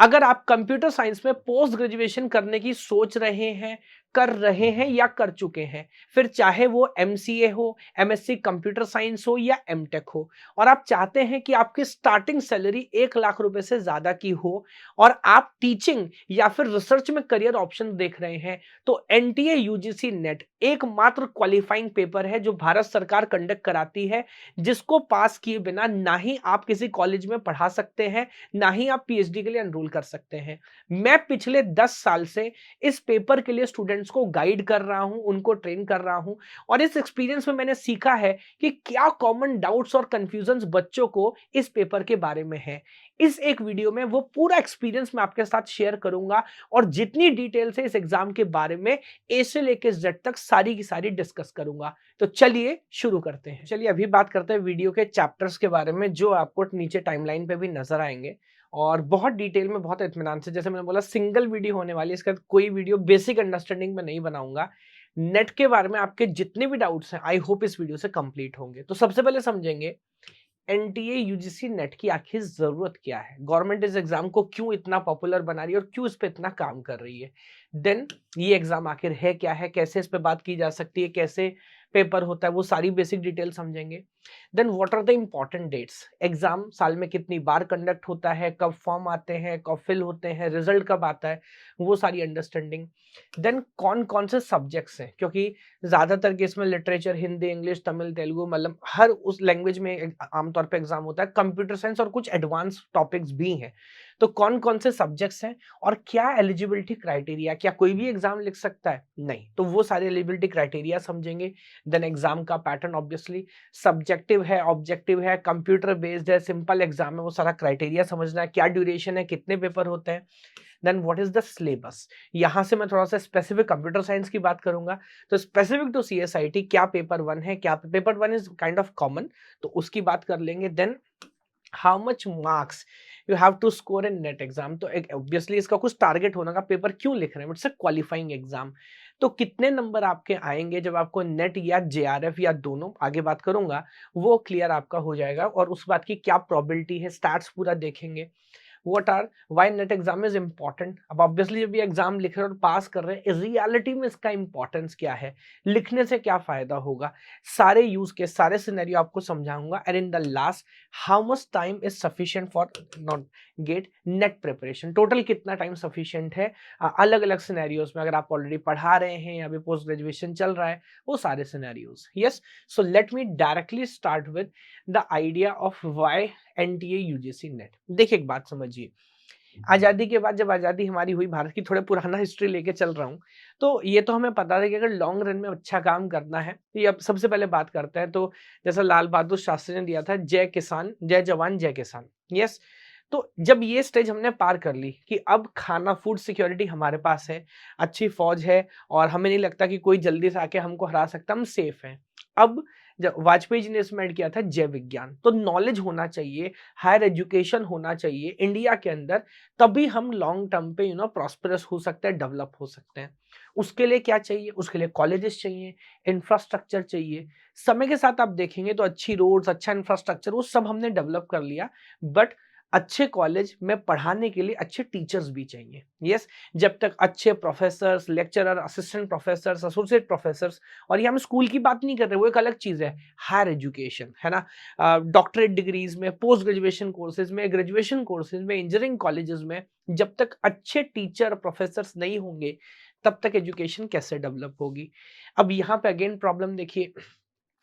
अगर आप computer science में पोस्ट ग्रेजुएशन करने की सोच रहे हैं, कर रहे हैं या कर चुके हैं, फिर चाहे वो एमसीए हो, एमएससी कंप्यूटर साइंस हो या एमटेक हो, और आप चाहते हैं कि आपकी स्टार्टिंग सैलरी 1 लाख रुपए से ज्यादा की हो और आप टीचिंग या फिर रिसर्च में करियर ऑप्शन देख रहे हैं, तो एनटीए यूजीसी नेट एकमात्र क्वालिफाइंग पेपर है जो भारत सरकार कंडक्ट कराती है, जिसको पास किए बिना ना ही आप किसी कॉलेज में पढ़ा सकते हैं, ना ही आप पीएचडी के लिए एनरोल कर सकते हैं। मैं पिछले 10 साल से इस पेपर के लिए स्टूडेंट्स को गाइड कर रहा हूं, उनको ट्रेन कर रहा हूं, और इस एक्सपीरियंस में मैंने सीखा है कि क्या कॉमन डाउट्स और कंफ्यूजन्स बच्चों को इस पेपर के बारे में है। इस एक वीडियो में वो पूरा एक्सपीरियंस मैं आपके साथ शेयर करूंगा और जितनी डिटेल से इस एग्जाम के बारे में ए से लेकर जेड तक सारी की सारी डिस्कस करूंगा। तो चलिए शुरू करते हैं। चलिए अभी बात करते हैं वीडियो के चैप्टर्स के बारे में, जो आपको नीचे टाइमलाइन पे भी नजर आएंगे और बहुत डिटेल में, बहुत इत्मीनान से। जैसे मैंने बोला, सिंगल वीडियो होने वाली है, इसके बाद कोई वीडियो बेसिक अंडरस्टैंडिंग में नहीं बनाऊंगा। नेट के बारे में आपके जितने भी डाउट्स हैं, आई होप इस वीडियो से कंप्लीट होंगे। तो सबसे पहले समझेंगे एनटीए यूजीसी नेट की आखिर जरूरत क्या है, गवर्नमेंट इस एग्जाम को क्यों इतना पॉपुलर बना रही है और क्यों इस पे इतना काम कर रही है। देन ये एग्जाम आखिर है क्या है, कैसे इस पे बात की जा सकती है, कैसे पेपर होता है, वो सारी बेसिक डिटेल समझेंगे। Then what are the important dates, exam साल में कितनी बार कंडक्ट होता है, कब फॉर्म आते हैं, कब फिल होते हैं, रिजल्ट कब आता है, वो सारी अंडरस्टैंडिंग। देन कौन कौन से सब्जेक्ट्स हैं, क्योंकि ज्यादातर केस में लिटरेचर, हिंदी, इंग्लिश, तमिल, तेलुगु, मलयालम, हर उस लैंग्वेज में आमतौर पे एग्जाम होता है। कंप्यूटर साइंस और कुछ एडवांस टॉपिक्स भी हैं, तो कौन कौन से सब्जेक्ट्स हैं और क्या एलिजिबिलिटी क्राइटेरिया, क्या कोई भी एग्जाम लिख सकता है, नहीं, तो वो सारे एलिजिबिलिटी क्राइटेरिया समझेंगे। देन एग्जाम का पैटर्न, ऑब्वियसली सब्जेक्टिव है, ऑब्जेक्टिव है, कंप्यूटर बेस्ड है, सिंपल एग्जाम है, वो सारा क्राइटेरिया समझना है, क्या ड्यूरेशन है, कितने पेपर होते हैं। Then what is the syllabus, यहां से मैं थोड़ा सा स्पेसिफिक कंप्यूटर साइंस की बात करूंगा। तो स्पेसिफिक टू सीएसआईटी क्या पेपर वन है, क्या paper one is kind of common, तो उसकी बात कर लेंगे। Then how much marks you have to score in NET exam, तो ऑब्वियसली इसका कुछ टारगेट होना का, पेपर क्यों लिख रहे हैं, इट्स अ क्वालिफाइंग एग्जाम, तो कितने नंबर आपके आएंगे जब आपको नेट या जेआरएफ या दोनों, आगे बात करूंगा, वो क्लियर आपका हो जाएगा, और उस बात की क्या प्रोबेबिलिटी है, स्टैट्स पूरा देखेंगे। What are why NET exam is important, अब ऑब्वियसली जब ये एग्जाम लिख रहे हैं और पास कर रहे हैं, रियलिटी में इसका इंपॉर्टेंस क्या है, लिखने से क्या फायदा होगा, सारे यूज के सारे सिनेरियो आपको समझाऊंगा। And in the last, how much time is sufficient for not gate net preparation, total कितना टाइम सफिशिएंट है अलग अलग सिनेरियोज में, अगर आप ऑलरेडी पढ़ा रहे हैं या अभी पोस्ट ग्रेजुएशन चल रहा है, वो सारे scenarios. Yes, so let me directly start with the idea of why NTA UGC net. देखिए एक बात समझिए, आजादी के बाद, जब आजादी हमारी हुई, भारत की थोड़ा पुराना हिस्ट्री लेके चल रहा हूं, तो ये तो हमें पता है कि अगर लॉन्ग रन में अच्छा काम करना है, तो ये अब सबसे पहले बात करते हैं, तो जैसा लाल बहादुर शास्त्री ने दिया था, जय किसान, जय जवान, जय किसान। यस, तो जब ये स्टेज हमने पार कर ली कि अब खाना, फूड सिक्योरिटी हमारे पास है, अच्छी फौज है, और हमें नहीं लगता कि कोई जल्दी से आके हमको हरा सकता, हम सेफ हैं। अब जब वाजपेयी जी ने इसमें ऐड किया था जय विज्ञान, तो नॉलेज होना चाहिए, हायर एजुकेशन होना चाहिए इंडिया के अंदर, तभी हम लॉन्ग टर्म पे प्रॉस्पेरस हो सकते हैं, डेवलप हो सकते हैं। उसके लिए क्या चाहिए, उसके लिए कॉलेजेस चाहिए, इंफ्रास्ट्रक्चर चाहिए। समय के साथ आप देखेंगे तो अच्छी रोड्स, अच्छा इंफ्रास्ट्रक्चर, वो सब हमने डेवलप कर लिया, बट अच्छे कॉलेज में पढ़ाने के लिए अच्छे टीचर्स भी चाहिए। यस, जब तक अच्छे professors, lecturer, assistant professors, associate professors, और ये हम स्कूल की बात नहीं कर रहे, वो एक अलग चीज है, हायर एजुकेशन है ना, डॉक्टरेट डिग्रीज में, पोस्ट ग्रेजुएशन कोर्सेज में, ग्रेजुएशन कोर्सेज में, इंजीनियरिंग कॉलेजेस में, जब तक अच्छे टीचर, प्रोफेसर्स नहीं होंगे, तब तक एजुकेशन कैसे डेवलप होगी। अब यहाँ पे अगेन प्रॉब्लम देखिए,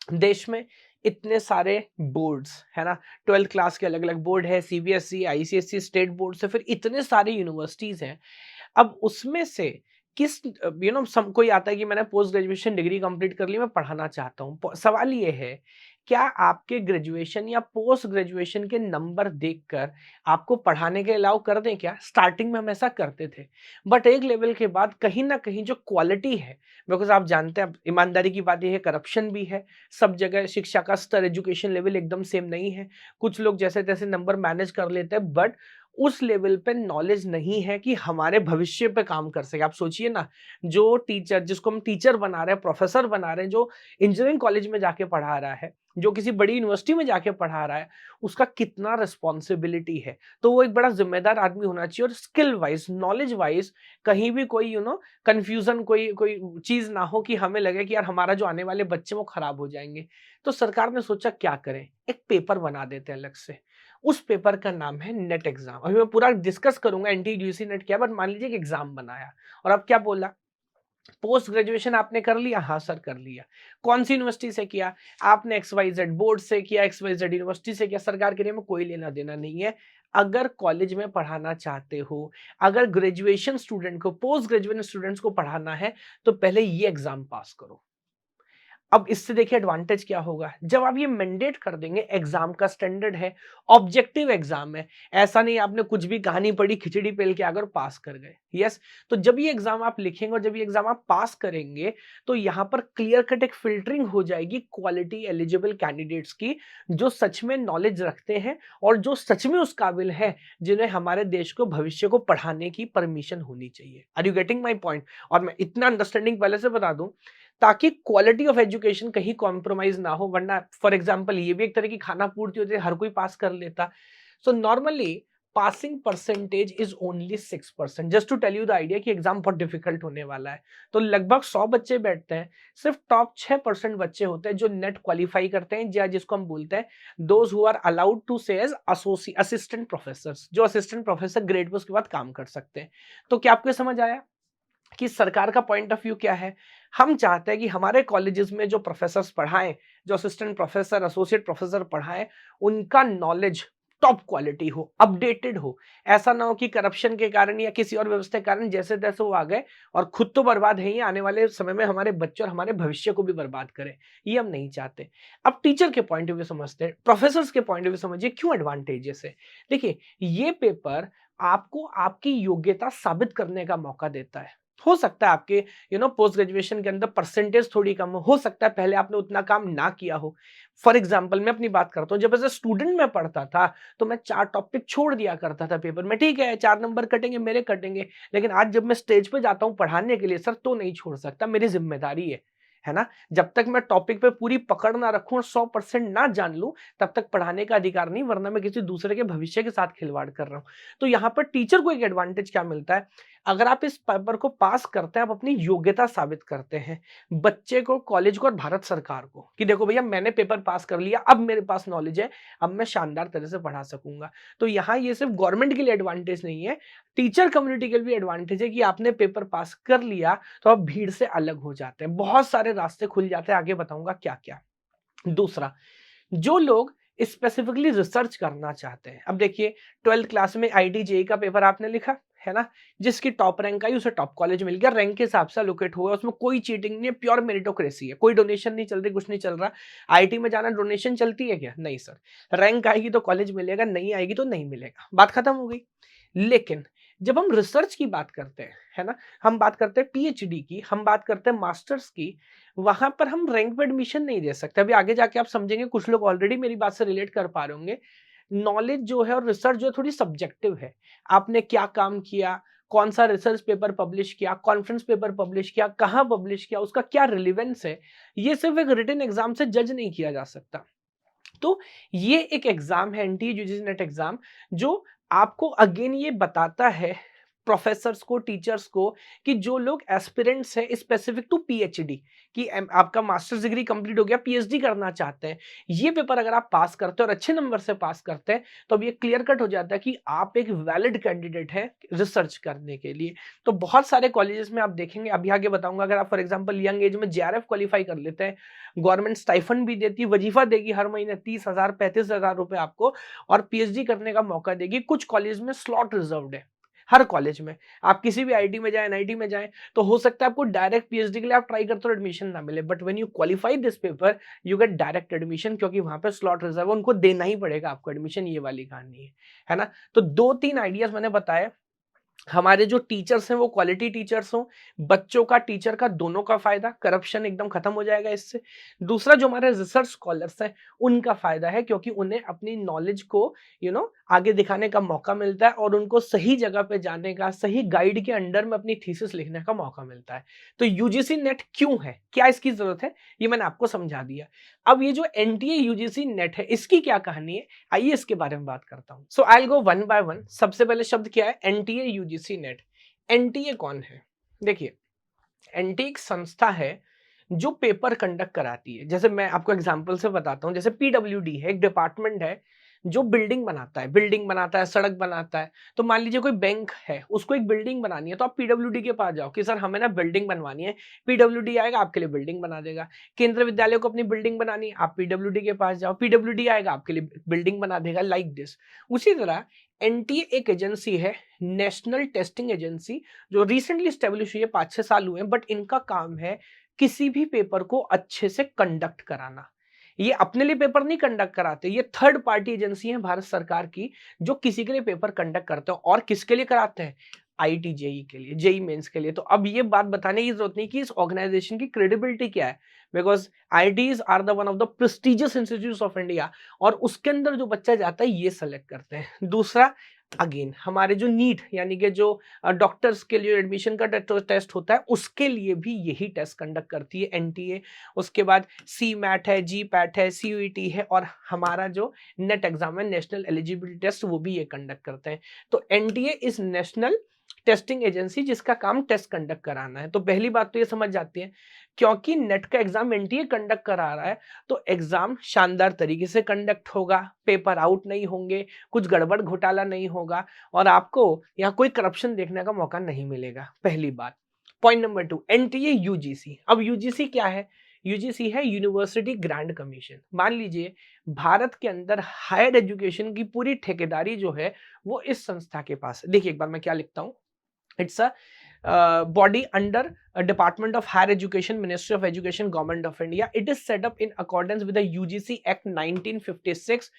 देश में इतने सारे बोर्ड्स है ना, 12th क्लास के अलग अलग बोर्ड है, सीबीएसई, आईसीएसई, स्टेट बोर्ड से, फिर इतने सारे यूनिवर्सिटीज हैं। अब उसमें से किस, सम कोई आता है कि मैंने पोस्ट ग्रेजुएशन डिग्री कंप्लीट कर ली, मैं पढ़ाना चाहता हूँ, सवाल ये है, क्या आपके ग्रेजुएशन या पोस्ट ग्रेजुएशन के नंबर देखकर आपको पढ़ाने के अलाउ कर दें क्या? स्टार्टिंग में हम ऐसा करते थे, बट एक लेवल के बाद कहीं ना कहीं जो क्वालिटी है, बिकॉज आप जानते हैं, ईमानदारी की बात यह है, करप्शन भी है सब जगह, शिक्षा का स्तर, एजुकेशन लेवल एकदम सेम नहीं है, कुछ लोग जैसे तैसे नंबर मैनेज कर लेते हैं, बट उस लेवल पे नॉलेज नहीं है कि हमारे भविष्य पे काम कर सके। आप सोचिए ना, जो टीचर, जिसको हम टीचर बना रहे हैं, प्रोफेसर बना रहे हैं, जो इंजीनियरिंग कॉलेज में जाके पढ़ा रहा है, जो किसी बड़ी यूनिवर्सिटी में जाके पढ़ा रहा है, उसका कितना रिस्पॉन्सिबिलिटी है। तो वो एक बड़ा जिम्मेदार आदमी होना चाहिए और स्किल वाइज, नॉलेज वाइज कहीं भी कोई कंफ्यूजन, कोई कोई चीज ना हो कि हमें लगे कि यार हमारा जो आने वाले बच्चे वो खराब हो जाएंगे। तो सरकार ने सोचा क्या करें, एक पेपर बना देते हैं अलग से। उस पेपर का नाम है नेट एग्जाम। अभी मैं पूरा डिस्कस करूंगा एनटीयूजीसी नेट क्या, बट मान लीजिए कि एग्जाम बनाया और अब क्या बोला, पोस्ट ग्रेजुएशन आपने कर लिया, हाँ सर कर लिया। कौन सी यूनिवर्सिटी से किया, आपने XYZ बोर्ड से किया, XYZ यूनिवर्सिटी से किया, सरकार के लिए में कोई लेना देना नहीं है। अगर कॉलेज में पढ़ाना चाहते हो, अगर ग्रेजुएशन स्टूडेंट को, पोस्ट ग्रेजुएशन स्टूडेंट्स को पढ़ाना है, तो पहले ये एग्जाम पास करो। अब इससे देखिए एडवांटेज क्या होगा, जब आप ये मैंडेट कर देंगे, एग्जाम का स्टैंडर्ड है, ऑब्जेक्टिव एग्जाम है, ऐसा नहीं आपने कुछ भी कहानी पढ़ी, खिचड़ी पेल के अगर पास कर गए। यस, तो जब ये एग्जाम आप लिखेंगे और जब ये एग्जाम आप पास करेंगे, तो यहां पर क्लियर कट एक फिल्टरिंग हो जाएगी क्वालिटी एलिजिबल कैंडिडेट्स की, जो सच में नॉलेज रखते हैं और जो सच में उस काबिल है, जिन्हें हमारे देश को, भविष्य को पढ़ाने की परमिशन होनी चाहिए। Are you getting my point? और मैं इतना अंडरस्टैंडिंग पहले से बता दूं, ताकि क्वालिटी ऑफ एजुकेशन कहीं कॉम्प्रोमाइज ना हो, वरना फॉर एग्जांपल ये भी एक तरह की खाना पूर्ति होती है, हर कोई पास कर लेता। So normally passing percentage is only 6%। Just to tell you the idea कि एग्जाम बहुत डिफिकल्ट होने वाला है। तो लगभग 100 बच्चे बैठते हैं, सिर्फ टॉप 6% बच्चे होते हैं जो नेट क्वालिफाई करते हैं, या जिसको हम बोलते हैं those who are allowed to say as assistant professor, जो असिस्टेंट प्रोफेसर ग्रेड पे उसके बाद काम कर सकते हैं। तो क्या आपको समझ आया कि सरकार का पॉइंट ऑफ व्यू क्या है? हम चाहते हैं कि हमारे कॉलेजेस में जो प्रोफेसर्स पढ़ाएं, जो असिस्टेंट प्रोफेसर, एसोसिएट प्रोफेसर पढ़ाएं, उनका नॉलेज टॉप क्वालिटी हो, अपडेटेड हो। ऐसा ना हो कि करप्शन के कारण या किसी और व्यवस्था के कारण जैसे तैसे वो आ गए और खुद तो बर्बाद है ही, आने वाले समय में हमारे बच्चे और हमारे भविष्य को भी बर्बाद करें। ये हम नहीं चाहते। अब टीचर के पॉइंट ऑफ व्यू समझते हैं, प्रोफेसर्स के पॉइंट ऑफ व्यू समझिए क्यों एडवांटेजेस है। देखिए, ये पेपर आपको आपकी योग्यता साबित करने का मौका देता है। हो सकता है आपके पोस्ट ग्रेजुएशन के अंदर परसेंटेज थोड़ी कम हो सकता है पहले आपने उतना काम ना किया हो। फॉर एग्जाम्पल मैं अपनी बात करता हूँ, जब एज ए स्टूडेंट मैं पढ़ता था तो मैं 4 टॉपिक छोड़ दिया करता था पेपर में। ठीक है, 4 नंबर कटेंगे मेरे, कटेंगे, लेकिन आज जब मैं स्टेज पे जाता हूँ पढ़ाने के लिए सर, तो नहीं छोड़ सकता, मेरी जिम्मेदारी है ना। जब तक मैं टॉपिक पे पूरी पकड़ ना रखूं और 100% ना जान लूं, तब तक पढ़ाने का अधिकार नहीं, वरना मैं किसी दूसरे के भविष्य के साथ खिलवाड़ कर रहा हूं। तो यहां पर टीचर को एक एडवांटेज क्या मिलता है, अगर आप इस पेपर को पास करते हैं, आप अपनी योग्यता साबित करते हैं बच्चे को, कॉलेज को और भारत सरकार को, कि देखो भैया मैंने पेपर पास कर लिया, अब मेरे पास नॉलेज है, अब मैं शानदार तरह से पढ़ा सकूंगा। तो यहाँ ये सिर्फ गवर्नमेंट के लिए एडवांटेज नहीं है, टीचर कम्युनिटी के लिए भी एडवांटेज है कि आपने पेपर पास कर लिया तो आप भीड़ से अलग हो जाते हैं, बहुत सारे रास्ते खुल जाते हैं, आगे बताऊंगा क्या क्या। दूसरा, जो लोग स्पेसिफिकली रिसर्च करना चाहते हैं, अब देखिए 12th क्लास में आईटी जेई का पेपर आपने लिखा है ना, जिसकी टॉप रैंक आई उसे टॉप कॉलेज मिल गया, रैंक के हिसाब से लोकेट हुआ, उसमें कोई चीटिंग नहीं है, प्योर मेरिटोक्रेसी है, कोई डोनेशन नहीं चल रही, कुछ नहीं चल रहा। आईटी में जाना डोनेशन चलती है क्या? नहीं सर, रैंक आएगी तो कॉलेज मिलेगा, नहीं आएगी तो नहीं मिलेगा, बात खत्म हो गई। लेकिन जब हम रिसर्च की बात करते हैं, है ना, हम बात करते हैं पीएचडी की, हम बात करते हैं मास्टर्स की, वहां पर हम रैंक पे एडमिशन नहीं दे सकते। अभी आगे जाके आप समझेंगे, कुछ लोग ऑलरेडी मेरी बात से रिलेट कर पा रहे होंगे। नॉलेज जो है और रिसर्च जो है थोड़ी सब्जेक्टिव है। आपने क्या काम किया, कौन सा रिसर्च पेपर पब्लिश किया, कॉन्फ्रेंस पेपर पब्लिश किया, कहां पब्लिश किया, उसका क्या रिलेवेंस है, ये सिर्फ एक रिटन एग्जाम से जज नहीं किया जा सकता। तो ये एक एग्जाम है, एनटीए नेट एग्जाम, जो आपको अगेन ये बताता है प्रोफेसर्स को, टीचर्स को, कि जो लोग एस्पिरेंट्स हैं स्पेसिफिक टू पीएचडी, कि आपका मास्टर्स डिग्री कंप्लीट हो गया, पीएचडी करना चाहते हैं, ये पेपर अगर आप पास करते हैं और अच्छे नंबर से पास करते हैं, तो अब ये क्लियर कट हो जाता है कि आप एक वैलिड कैंडिडेट हैं रिसर्च करने के लिए। तो बहुत सारे कॉलेजेस में आप देखेंगे, अभी आगे बताऊंगा, अगर आप फॉर एग्जाम्पल यंग एज में जेआरएफ क्वालिफाई कर लेते हैं, गवर्नमेंट स्टाइफंड भी देती है, वजीफा देगी हर महीने 30,000 35,000 रुपए आपको, और पीएचडी करने का मौका देगी। कुछ कॉलेज में स्लॉट रिजर्व्ड है, हर कॉलेज में। आप किसी भी आईटी में जाए, एनआईटी में जाए, तो हो सकता है आपको डायरेक्ट पीएचडी के लिए आप ट्राई करते हो, एडमिशन ना मिले, but when you qualify this paper you get direct admission, क्योंकि वहां पे स्लॉट रिजर्व है, उनको देना ही पड़ेगा आपको एडमिशन, ये वाली कहानी है ना। तो 2-3 आइडियाज मैंने बताए हमारे जो टीचर्स हैं वो क्वालिटी टीचर्स हों, बच्चों का, टीचर का, दोनों का फायदा, करप्शन एकदम खत्म हो जाएगा इससे। दूसरा जो हमारे रिसर्च स्कॉलर्स हैं उनका फायदा है, क्योंकि उन्हें अपनी नॉलेज को आगे दिखाने का मौका मिलता है और उनको सही जगह पे जाने का, सही गाइड के अंडर में अपनी थीसिस लिखने का मौका मिलता है। तो यूजीसी नेट क्यों है, क्या इसकी जरूरत है, ये मैंने आपको समझा दिया। अब ये जो एनटीए यूजीसी नेट है इसकी क्या कहानी है, आइए इसके बारे में बात करता हूं। So I will go one by one. सबसे पहले शब्द क्या है, एनटीए यूजीसी नेट। एनटीए कौन है, देखिए एनटीए एक संस्था है जो पेपर कंडक्ट कराती है। जैसे मैं आपको एग्जांपल से बताता हूं, जैसे पीडब्ल्यूडी है, एक डिपार्टमेंट है जो बिल्डिंग बनाता है, सड़क बनाता है। तो मान लीजिए कोई बैंक है, उसको एक बिल्डिंग बनानी है, तो आप पीडब्ल्यूडी के पास जाओ कि सर हमें ना बिल्डिंग बनवानी है, पीडब्ल्यूडी आएगा आपके लिए बिल्डिंग बना देगा। केंद्रीय विद्यालय को अपनी बिल्डिंग बनानी है, आप पीडब्ल्यूडी के पास जाओ, पीडब्ल्यूडी आएगा आपके लिए बिल्डिंग बना देगा, लाइक दिस। उसी तरह एनटीए एक एजेंसी है, नेशनल टेस्टिंग एजेंसी, जो रिसेंटली स्टेब्लिश हुई है, 5-6 साल हुए हैं, बट इनका काम है किसी भी पेपर को अच्छे से कंडक्ट कराना। ये अपने लिए पेपर नहीं कंडक्ट कराते, ये थर्ड पार्टी एजेंसी है भारत सरकार की जो किसी के लिए पेपर कंडक्ट करते हैं। और किसके लिए कराते हैं, आईटी जेई के लिए, जेई मेंस के लिए। तो अब ये बात बताने की जरूरत नहीं कि इस ऑर्गेनाइजेशन की क्रेडिबिलिटी क्या है, because IITs are the one of the prestigious institute of India, और उसके अंदर जो बच्चा जाता है ये सेलेक्ट करते हैं। दूसरा, अगेन हमारे जो नीट यानी कि जो डॉक्टर्स के लिए एडमिशन का टेस्ट होता है, उसके लिए भी यही टेस्ट कंडक्ट करती है एनटीए। उसके बाद सी मैट है, जी पैट है, सीयूईटी है, और हमारा जो नेट एग्जाम है, नेशनल एलिजिबिलिटी टेस्ट, वो भी ये कंडक्ट करते हैं। तो NTA is national testing agency जिसका काम टेस्ट कंडक्ट कराना है। तो पहली बात तो ये समझ जाती है, क्योंकि नेट का एग्जाम एनटीए कंडक्ट करा रहा है, तो एग्जाम शानदार तरीके से कंडक्ट होगा, पेपर आउट नहीं होंगे, कुछ गड़बड़ घोटाला नहीं होगा, और आपको यहाँ कोई करप्शन देखने का मौका नहीं मिलेगा, पहली बात। Point number 2, NTA UGC. अब यूजीसी क्या है, यूजीसी है यूनिवर्सिटी ग्रांट कमीशन। मान लीजिए भारत के अंदर हायर एजुकेशन की पूरी ठेकेदारी जो है वो इस संस्था के पास है। देखिए एक बार मैं क्या लिखता हूं, it's a body under a Department of Higher Education, Ministry of Education, Government of India. It is set up in accordance with the UGC Act 1956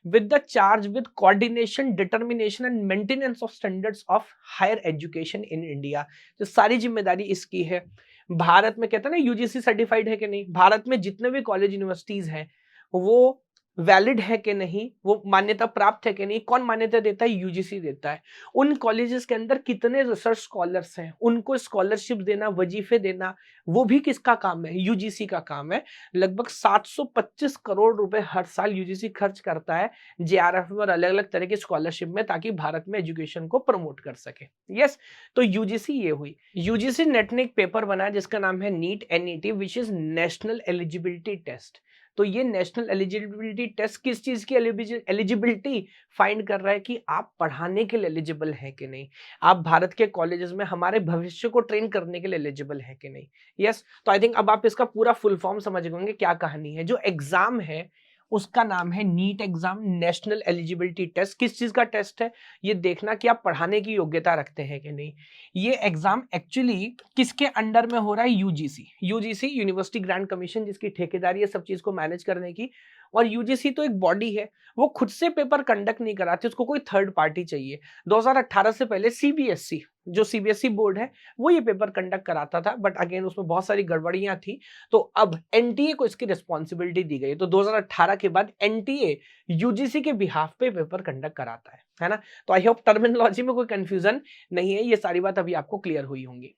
with the charge with coordination, determination and maintenance of standards of higher education in India. तो सारी जिम्मेदारी इसकी है। भारत में कहते हैं ना UGC certified है कि नहीं, भारत में जितने भी कॉलेज यूनिवर्सिटीज हैं वो वैलिड है कि नहीं, वो मान्यता प्राप्त है कि नहीं, कौन मान्यता देता है, यूजीसी देता है। उन कॉलेजेस के अंदर कितने रिसर्च स्कॉलर्स हैं, उनको स्कॉलरशिप देना, वजीफे देना, वो भी किसका काम है, यूजीसी का काम है। लगभग 725 करोड़ रुपए हर साल यूजीसी खर्च करता है जेआरएफ और अलग अलग तरह की स्कॉलरशिप में, ताकि भारत में एजुकेशन को प्रमोट कर सके। यस, तो यूजीसी ये हुई। यूजीसी नेट ने एक पेपर बनाया जिसका नाम है NEET NET, which is national eligibility test. तो ये नेशनल एलिजिबिलिटी टेस्ट किस चीज की एलिजिबिलिटी फाइंड कर रहा है कि आप पढ़ाने के लिए एलिजिबल है कि नहीं, आप भारत के कॉलेजेस में हमारे भविष्य को ट्रेन करने के लिए एलिजिबल है कि नहीं। यस, तो आई थिंक अब आप इसका पूरा फुल फॉर्म समझ गए क्या कहानी है। जो एग्जाम है उसका नाम है NEET exam, national eligibility test. किस चीज का टेस्ट है, ये देखना कि आप पढ़ाने की योग्यता रखते हैं कि नहीं। ये एग्जाम एक्चुअली किसके अंडर में हो रहा है, UGC. UGC university grant commission, जिसकी ठेकेदारी है सब चीज को मैनेज करने की। और यूजीसी तो एक बॉडी है, वो खुद से पेपर कंडक्ट नहीं कराती, उसको कोई थर्ड पार्टी चाहिए। 2018 से पहले सीबीएसई, जो सीबीएसई बोर्ड है, वो ये पेपर कंडक्ट कराता था, बट अगेन उसमें बहुत सारी गड़बड़ियां थी। तो अब एनटीए को इसकी रिस्पॉन्सिबिलिटी दी गई। तो 2018 के बाद एनटीए यूजीसी के बिहाफ पे पेपर कंडक्ट कराता है ना। तो आई होप टर्मिनोलॉजी में कोई कंफ्यूजन नहीं है, ये सारी बात अभी आपको क्लियर हुई होंगी।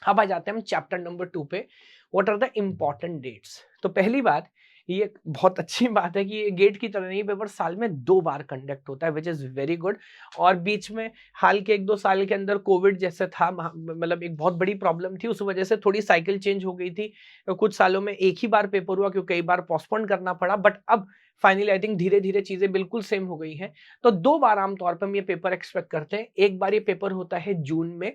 अब आ जाते हैं हम चैप्टर नंबर 2 पे, what are the important dates. तो पहली बात, ये बहुत अच्छी बात है कि ये गेट की तरह नहीं, पेपर साल में 2 बार कंडक्ट होता है, विच इज वेरी गुड। और बीच में हाल के 1-2 साल के अंदर कोविड जैसे था, मतलब एक बहुत बड़ी प्रॉब्लम थी, उस वजह से थोड़ी साइकिल चेंज हो गई थी। कुछ सालों में एक ही बार पेपर हुआ, क्योंकि कई बार पोस्टपोन करना पड़ा, बट अब फाइनली आई थिंक धीरे धीरे चीजें बिल्कुल सेम हो गई हैं। तो 2 बार आमतौर पर हम ये पेपर एक्सपेक्ट करते हैं। एक बार ये पेपर होता है जून में,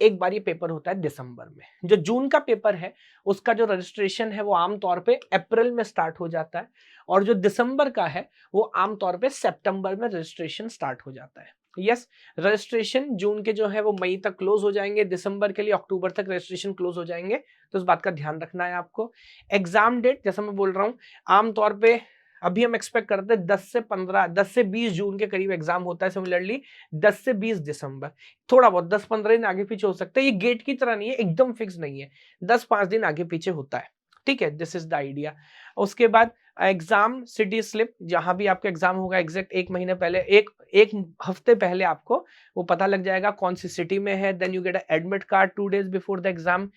एक बार ये पेपर होता है दिसंबर में। जो जून का पेपर है उसका जो रजिस्ट्रेशन है वो आमतौर पे अप्रैल में स्टार्ट हो जाता है, और जो दिसंबर का है वो आमतौर पे सितंबर में रजिस्ट्रेशन स्टार्ट हो जाता है। यस, रजिस्ट्रेशन जून के जो है वो मई तक क्लोज हो जाएंगे, दिसंबर के लिए अक्टूबर तक रजिस्ट्रेशन क्लोज हो जाएंगे। तो इस बात का ध्यान रखना है आपको। एग्जाम डेट जैसा मैं बोल रहा हूँ, आमतौर पे अभी हम एक्सपेक्ट करते हैं 10 से 20 जून के करीब एग्जाम होता है, सिमिलरली 10 से 20 दिसंबर, थोड़ा बहुत 10-15 दिन आगे पीछे हो सकता है। ये गेट की तरह नहीं है, एकदम फिक्स नहीं है, 10-5 दिन आगे पीछे होता है, ठीक है। This is the idea. उसके बाद एग्जाम सिटी स्लिप, जहां भी आपका एग्जाम होगा एग्जैक्ट एक महीने पहले, एक हफ्ते पहले आपको वो पता लग जाएगा कौन सी सिटी में है। Then you get admit card 2 days before the exam.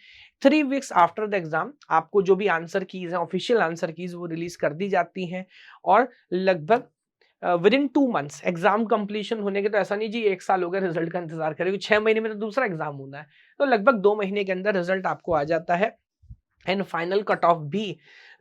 3 weeks after the exam आपको जो भी आंसर कीज है, ऑफिशियल आंसर कीज, वो रिलीज कर दी जाती हैं। और लगभग within 2 months exam completion होने के, तो ऐसा नहीं जी 1 साल हो गया रिजल्ट का इंतजार करें, 6 महीने में तो दूसरा एग्जाम होना है, तो लगभग 2 महीने के अंदर रिजल्ट आपको आ जाता है। एंड फाइनल कट ऑफ भी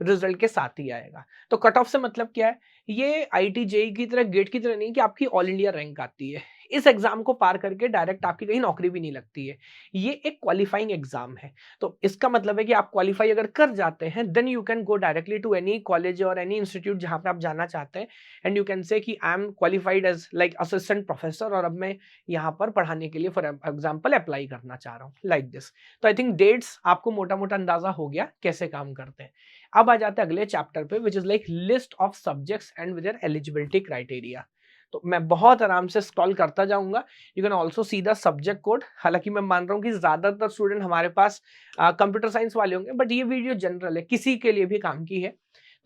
रिजल्ट के साथ ही आएगा। तो कट ऑफ से मतलब क्या है, ये आईटी जेई की तरह, गेट की तरह नहीं कि आपकी ऑल इंडिया रैंक आती है। इस एग्जाम को पार करके डायरेक्ट आपकी कहीं नौकरी भी नहीं लगती है, ये एक क्वालिफाइंग एग्जाम है। तो इसका मतलब है कि आप क्वालिफाई अगर कर जाते हैं, then you can go directly to any college और एनी इंस्टीट्यूट जहां पे आप जाना चाहते हैं, एंड यू कैन से कि I am qualified as like assistant professor, और अब मैं यहाँ पर पढ़ाने के लिए फॉर एग्जाम्पल अप्लाई करना चाह रहा हूँ, लाइक दिस। तो आई थिंक डेट्स आपको मोटा मोटा अंदाजा हो गया कैसे काम करते हैं। अब आ जाते हैं अगले चैप्टर पे, विच is like list of subjects and with their eligibility criteria. तो मैं बहुत आराम से स्क्रॉल करता जाऊंगा, you can also see the subject code. हालांकि मैं मान रहा हूँ कि ज्यादातर स्टूडेंट हमारे पास कंप्यूटर साइंस वाले होंगे, बट ये वीडियो जनरल है, किसी के लिए भी काम की है।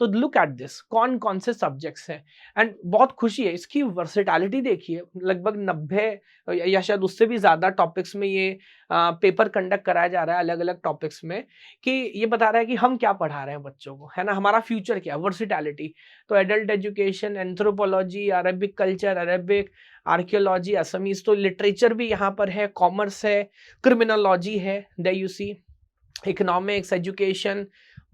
तो लुक एट दिस, कौन कौन से सब्जेक्ट्स हैं। एंड बहुत खुशी है, इसकी वर्सेटैलिटी देखिए, लगभग 90 या शायद उससे भी ज्यादा टॉपिक्स में ये पेपर कंडक्ट कराया जा रहा है, अलग अलग टॉपिक्स में, कि ये बता रहा है कि हम क्या पढ़ा रहे हैं बच्चों को, है ना, हमारा फ्यूचर क्या, वर्सेटैलिटी। तो adult education, anthropology, Arabic culture, Arabic archaeology, Assamese, तो लिटरेचर भी यहाँ पर है, कॉमर्स है, क्रिमिनोलॉजी है, there you see, economics, education,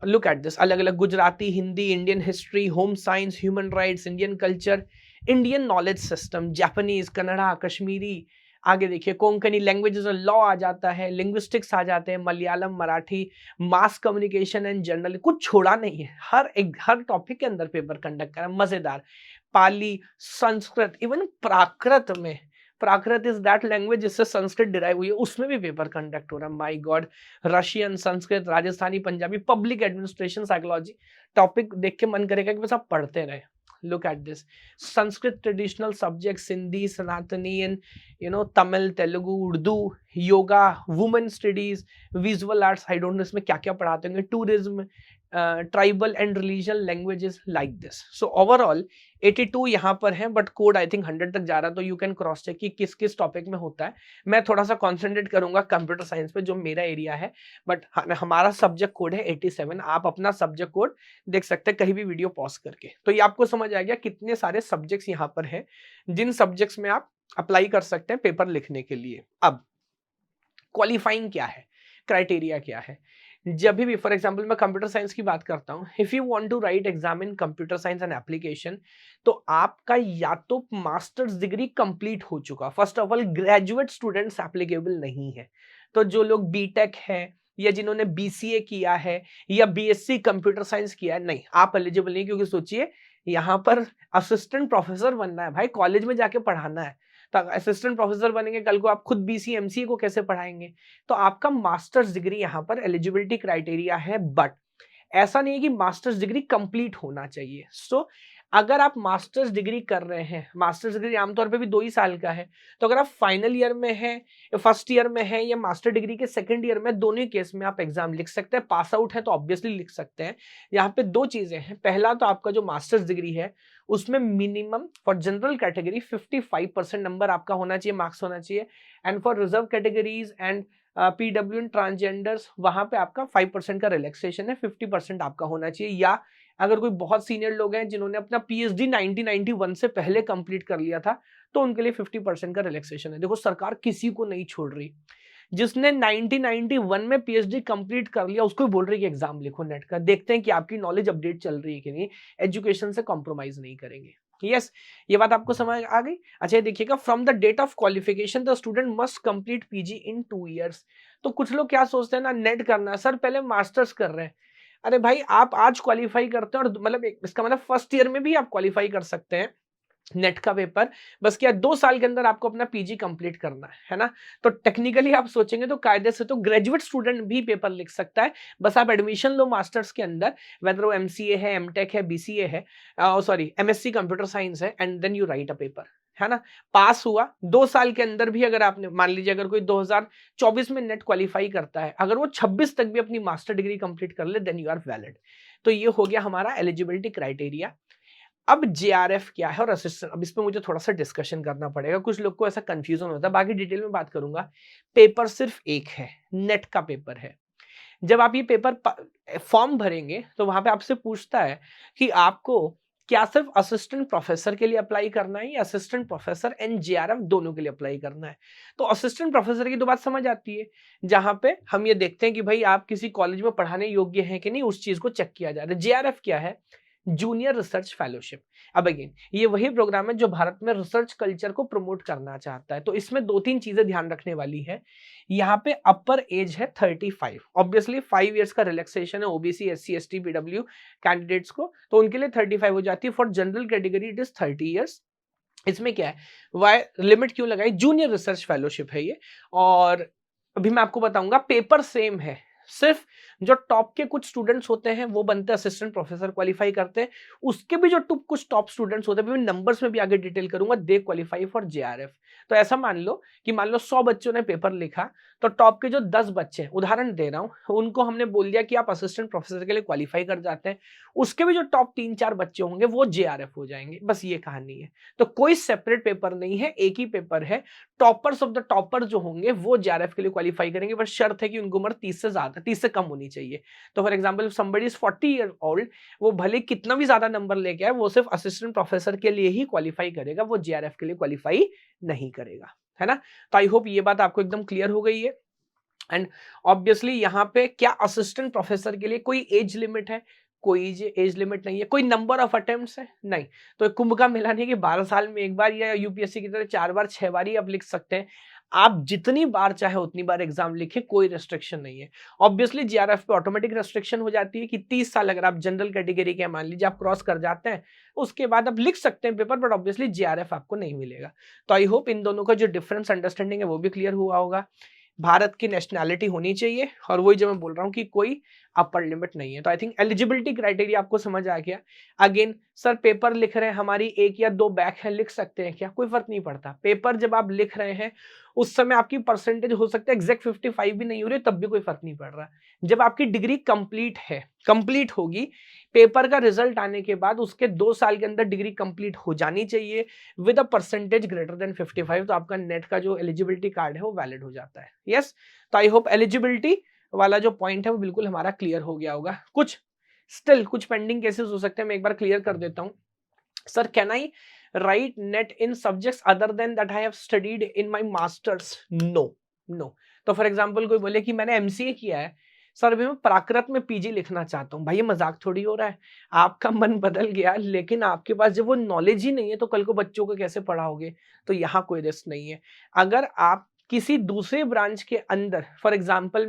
look at this, अलग अलग, Gujarati, Hindi, Indian history, home science, human rights, Indian culture, Indian knowledge system, Japanese, Kannada, Kashmiri, आगे देखिए कोंकणी लैंग्वेजेस और लॉ आ जाता है, लिंग्विस्टिक्स आ जाते हैं, Malayalam, Marathi, mass communication and journal, कुछ छोड़ा नहीं है, हर टॉपिक के अंदर पेपर कंडक्ट करा, मजेदार। पाली, संस्कृत, इवन प्राकृत में, प्राकृत इज दैट लैंग्वेज जिससे संस्कृत डिराइव हुई है, उसमें भी पेपर कंडक्ट हो रहा है, my God. Russian, Sanskrit, Rajasthani, Punjabi, public administration, psychology, topic देख के मन करेगा कि बस आप पढ़ते रहे। Look at this, Sanskrit traditional subject, Sindhi, Sanatani, and Tamil, Telugu, Urdu, yoga, women studies, visual arts, I don't know इसमें क्या क्या पढ़ाते होंगे, tourism, tribal and religion languages, like this. So overall 82 यहाँ पर है, बट कोड आई थिंक 100 तक जा रहा है, तो यू कैन क्रॉस चेक कि किस किस टॉपिक में होता है। मैं थोड़ा सा कॉन्सेंट्रेट करूंगा कंप्यूटर साइंस पे, जो मेरा एरिया है, बट हमारा सब्जेक्ट कोड है 87। आप अपना सब्जेक्ट कोड देख सकते हैं कहीं भी वीडियो पॉज करके। तो ये आपको समझ आ गया कितने सारे सब्जेक्ट्स यहाँ पर हैं, जिन सब्जेक्ट्स में आप अप्लाई कर सकते हैं पेपर लिखने के लिए। अब क्वालिफाइंग क्या है, क्राइटेरिया क्या है। जब भी फॉर एग्जांपल मैं कंप्यूटर साइंस की बात करता हूं, if you want to write exam in computer science and application, तो आपका या तो मास्टर्स डिग्री कंप्लीट हो चुका, first of all graduate students applicable नहीं है। तो जो लोग बीटेक है या जिन्होंने बीसीए किया है या बीएससी कंप्यूटर साइंस किया है, नहीं, आप एलिजिबल नहीं, क्योंकि सोचिए यहाँ पर असिस्टेंट प्रोफेसर बनना है भाई, कॉलेज में जाके पढ़ाना है। तो असिस्टेंट प्रोफेसर बनेंगे, कल को आप खुद बीसी एमसीए को कैसे पढ़ाएंगे। तो आपका मास्टर्स डिग्री यहाँ पर एलिजिबिलिटी क्राइटेरिया है, बट ऐसा नहीं है कि मास्टर्स डिग्री कंप्लीट होना चाहिए। सो अगर आप मास्टर्स डिग्री कर रहे हैं, मास्टर्स डिग्री आमतौर पे भी 2 ही साल का है, तो अगर आप फाइनल ईयर में है या फर्स्ट ईयर में है या मास्टर डिग्री के सेकंड ईयर में, दोनों केस में आप एग्जाम लिख सकते हैं। पास आउट है तो ऑब्वियसली लिख सकते हैं। यहाँ पे 2 चीजें हैं, पहला तो आपका जो मास्टर्स डिग्री है उसमें मिनिमम फॉर जनरल कैटेगरी 55% नंबर आपका होना चाहिए, मार्क्स होना चाहिए, and for reserve categories and PW and transgenders, वहां पे आपका 5% का रिलैक्सेशन है, 50% आपका होना चाहिए। या अगर कोई बहुत सीनियर लोग हैं जिन्होंने अपना पीएचडी 1991 से पहले कंप्लीट कर लिया था, तो उनके लिए 50% का रिलैक्सेशन है। देखो सरकार किसी को नहीं छोड़ रही, जिसने 1991 में पीएचडी कंप्लीट कर लिया उसको बोल रही है कि एग्जाम लिखो नेट का, देखते हैं कि आपकी नॉलेज अपडेट चल रही है कि नहीं, एजुकेशन से कॉम्प्रोमाइज नहीं करेंगे। यस, ये बात आपको समझ आ गई। अच्छा ये देखिएगा, from the date of qualification the student must complete PG in 2 years। तो कुछ लोग क्या सोचते हैं ना, नेट करना है सर, पहले मास्टर्स कर रहे हैं। अरे भाई, आप आज क्वालिफाई करते हैं और मतलब इसका मतलब फर्स्ट ईयर में भी आप क्वालिफाई कर सकते हैं, नेट का पेपर, बस क्या 2 साल के अंदर आपको अपना पीजी कंप्लीट करना है ना? तो टेक्निकली आप सोचेंगे तो कायदे से तो ग्रेजुएट स्टूडेंट भी पेपर लिख सकता है, बस आप एडमिशन लो मास्टर्स के अंदर, वेदर वो एमसीए है, एमटेक है, बीसीए है, सॉरी एमएससी कंप्यूटर साइंस है, and then you write a paper, है ना? पास हुआ 2 साल के अंदर भी, अगर आपने मान लीजिए अगर कोई 2024 में नेट क्वालिफाई करता है, अगर वो 26 तक भी अपनी मास्टर डिग्री कंप्लीट कर ले, देन यू आर वैलिड। तो ये हो गया हमारा एलिजिबिलिटी क्राइटेरिया। अब जेआरएफ क्या है और असिस्टेंट, अब इस पे मुझे थोड़ा सा डिस्कशन करना पड़ेगा, कुछ लोग को ऐसा कंफ्यूजन होता है, बाकी डिटेल में बात करूंगा। पेपर सिर्फ एक है, नेट का पेपर है। जब आप ये पेपर फॉर्म भरेंगे तो वहां पे आपसे पूछता है कि आपको क्या सिर्फ असिस्टेंट प्रोफेसर के लिए अप्लाई करना है या असिस्टेंट प्रोफेसर एंड जेआरएफ दोनों के लिए अप्लाई करना है। तो असिस्टेंट प्रोफेसर की तो बात समझ आती है, जहां पे हम ये देखते हैं कि भाई आप किसी कॉलेज में पढ़ाने योग्य हैं कि नहीं, उस चीज को चेक किया जा रहा है। जेआरएफ क्या है? Junior research fellowship. अब अगेन ये वही प्रोग्राम है जो भारत में रिसर्च कल्चर को प्रमोट करना चाहता है। तो इसमें 2-3 चीजें ध्यान रखने वाली है। यहाँ पे अपर एज है 35, ऑब्वियसली 5 इयर्स का रिलैक्सेशन है OBC, SC, ST, PW candidates को, तो उनके लिए 35 हो जाती है। For general category it is 30 years. इसमें क्या है, वाई लिमिट क्यों लगाई? जूनियर रिसर्च फेलोशिप है ये। और अभी मैं आपको बताऊंगा, पेपर सेम है, सिर्फ जो टॉप के कुछ स्टूडेंट्स होते हैं वो बनते हैं असिस्टेंट प्रोफेसर, क्वालिफाई करते हैं। उसके भी जो कुछ टॉप स्टूडेंट्स होते हैं, मैं नंबर्स में भी आगे डिटेल करूंगा, दे क्वालिफाई फॉर जेआरएफ। तो ऐसा मान लो कि मान लो 100 बच्चों ने पेपर लिखा, तो टॉप के जो 10 बच्चे हैं, उदाहरण दे रहा हूं, उनको हमने बोल दिया कि आप असिस्टेंट प्रोफेसर के लिए क्वालिफाई कर जाते हैं। उसके भी जो टॉप 3-4 बच्चे होंगे वो जेआरएफ हो जाएंगे, बस ये कहानी है। तो कोई सेपरेट पेपर नहीं है, एक ही पेपर है। टॉपर्स ऑफ द टॉपर जो होंगे वो जेआरएफ के लिए क्वालिफाई करेंगे, बस शर्त है कि उनकी उम्र 30 से ज्यादा, 30 से कम होनी चाहिए। तो for example somebody is 40 year old, वो भले कितना भी ज्यादा नंबर लेके आए, वो सिर्फ असिस्टेंट प्रोफेसर के लिए ही क्वालिफाई करेगा, वो जेआरएफ के लिए क्वालिफाई नहीं करेगा, है ना? तो आई होप ये बात आपको एकदम क्लियर हो गई है। एंड ऑब्वियसली यहाँ पे क्या असिस्टेंट प्रोफेसर के लिए कोई एज लिमिट है? कोई एज लिमिट नहीं है। कोई नंबर ऑफ अटेम्प्ट्स है? नहीं। तो कुंभ का मेला नहीं कि 12 साल में एक बार, या यूपीएससी की तरह 4 बार 6 बार ही आप लिख सकते हैं। आप जितनी बार चाहे उतनी बार एग्जाम लिखे, कोई रेस्ट्रिक्शन नहीं है। ऑब्वियसली जीआरएफ पे ऑटोमेटिक रेस्ट्रिक्शन हो जाती है कि 30 साल अगर आप जनरल कैटेगरी के मान लीजिए आप क्रॉस कर जाते हैं, उसके बाद आप लिख सकते हैं पेपर, बट ऑब्वियसली जीआरएफ आपको नहीं मिलेगा। तो आई होप इन दोनों का जो डिफरेंस अंडरस्टैंडिंग है वो भी क्लियर हुआ होगा। भारत की नेशनैलिटी होनी चाहिए, और वही जो मैं बोल रहा हूँ कि कोई अपर लिमिट नहीं है। तो आई थिंक एलिजिबिलिटी क्राइटेरिया आपको समझ आ गया। अगेन सर पेपर लिख रहे हैं, हमारी 1 या 2 बैक है, लिख सकते हैं क्या? कोई फर्क नहीं पड़ता। पेपर जब आप लिख रहे हैं उस समय आपकी परसेंटेज हो सकता है एग्जैक्ट 55 भी नहीं हो रही, तब भी कोई फर्क नहीं पड़ रहा। जब आपकी डिग्री कंप्लीट है, कंप्लीट होगी, पेपर का रिजल्ट आने के बाद उसके 2 साल के अंदर डिग्री कंप्लीट हो जानी चाहिए with a percentage greater than 55, तो आपका नेट का जो एलिजिबिलिटी कार्ड है वो वैलिड हो जाता है। यस, तो आई होप एलिजिबिलिटी वाला जो पॉइंट है वो बिल्कुल हमारा क्लियर हो गया होगा। कुछ स्टिल कुछ पेंडिंग केसेस हो सकते हैं, मैं एक बार क्लियर कर देता हूं। Sir can I write NET in subjects other than that I have studied in my masters? No, no. तो फॉर एग्जांपल कोई बोले कि मैंने एमसीए किया है, सर अभी मैं प्राकृत में पीजी लिखना चाहता हूँ, भाई ये मजाक थोड़ी हो रहा है। आपका मन बदल गया, लेकिन आपके पास जब वो नॉलेज ही नहीं है तो कल को बच्चों को कैसे पढ़ाओगे? तो यहाँ कोई रिस्क नहीं है। अगर आप किसी दूसरे ब्रांच के अंदर, फॉर एग्जाम्पल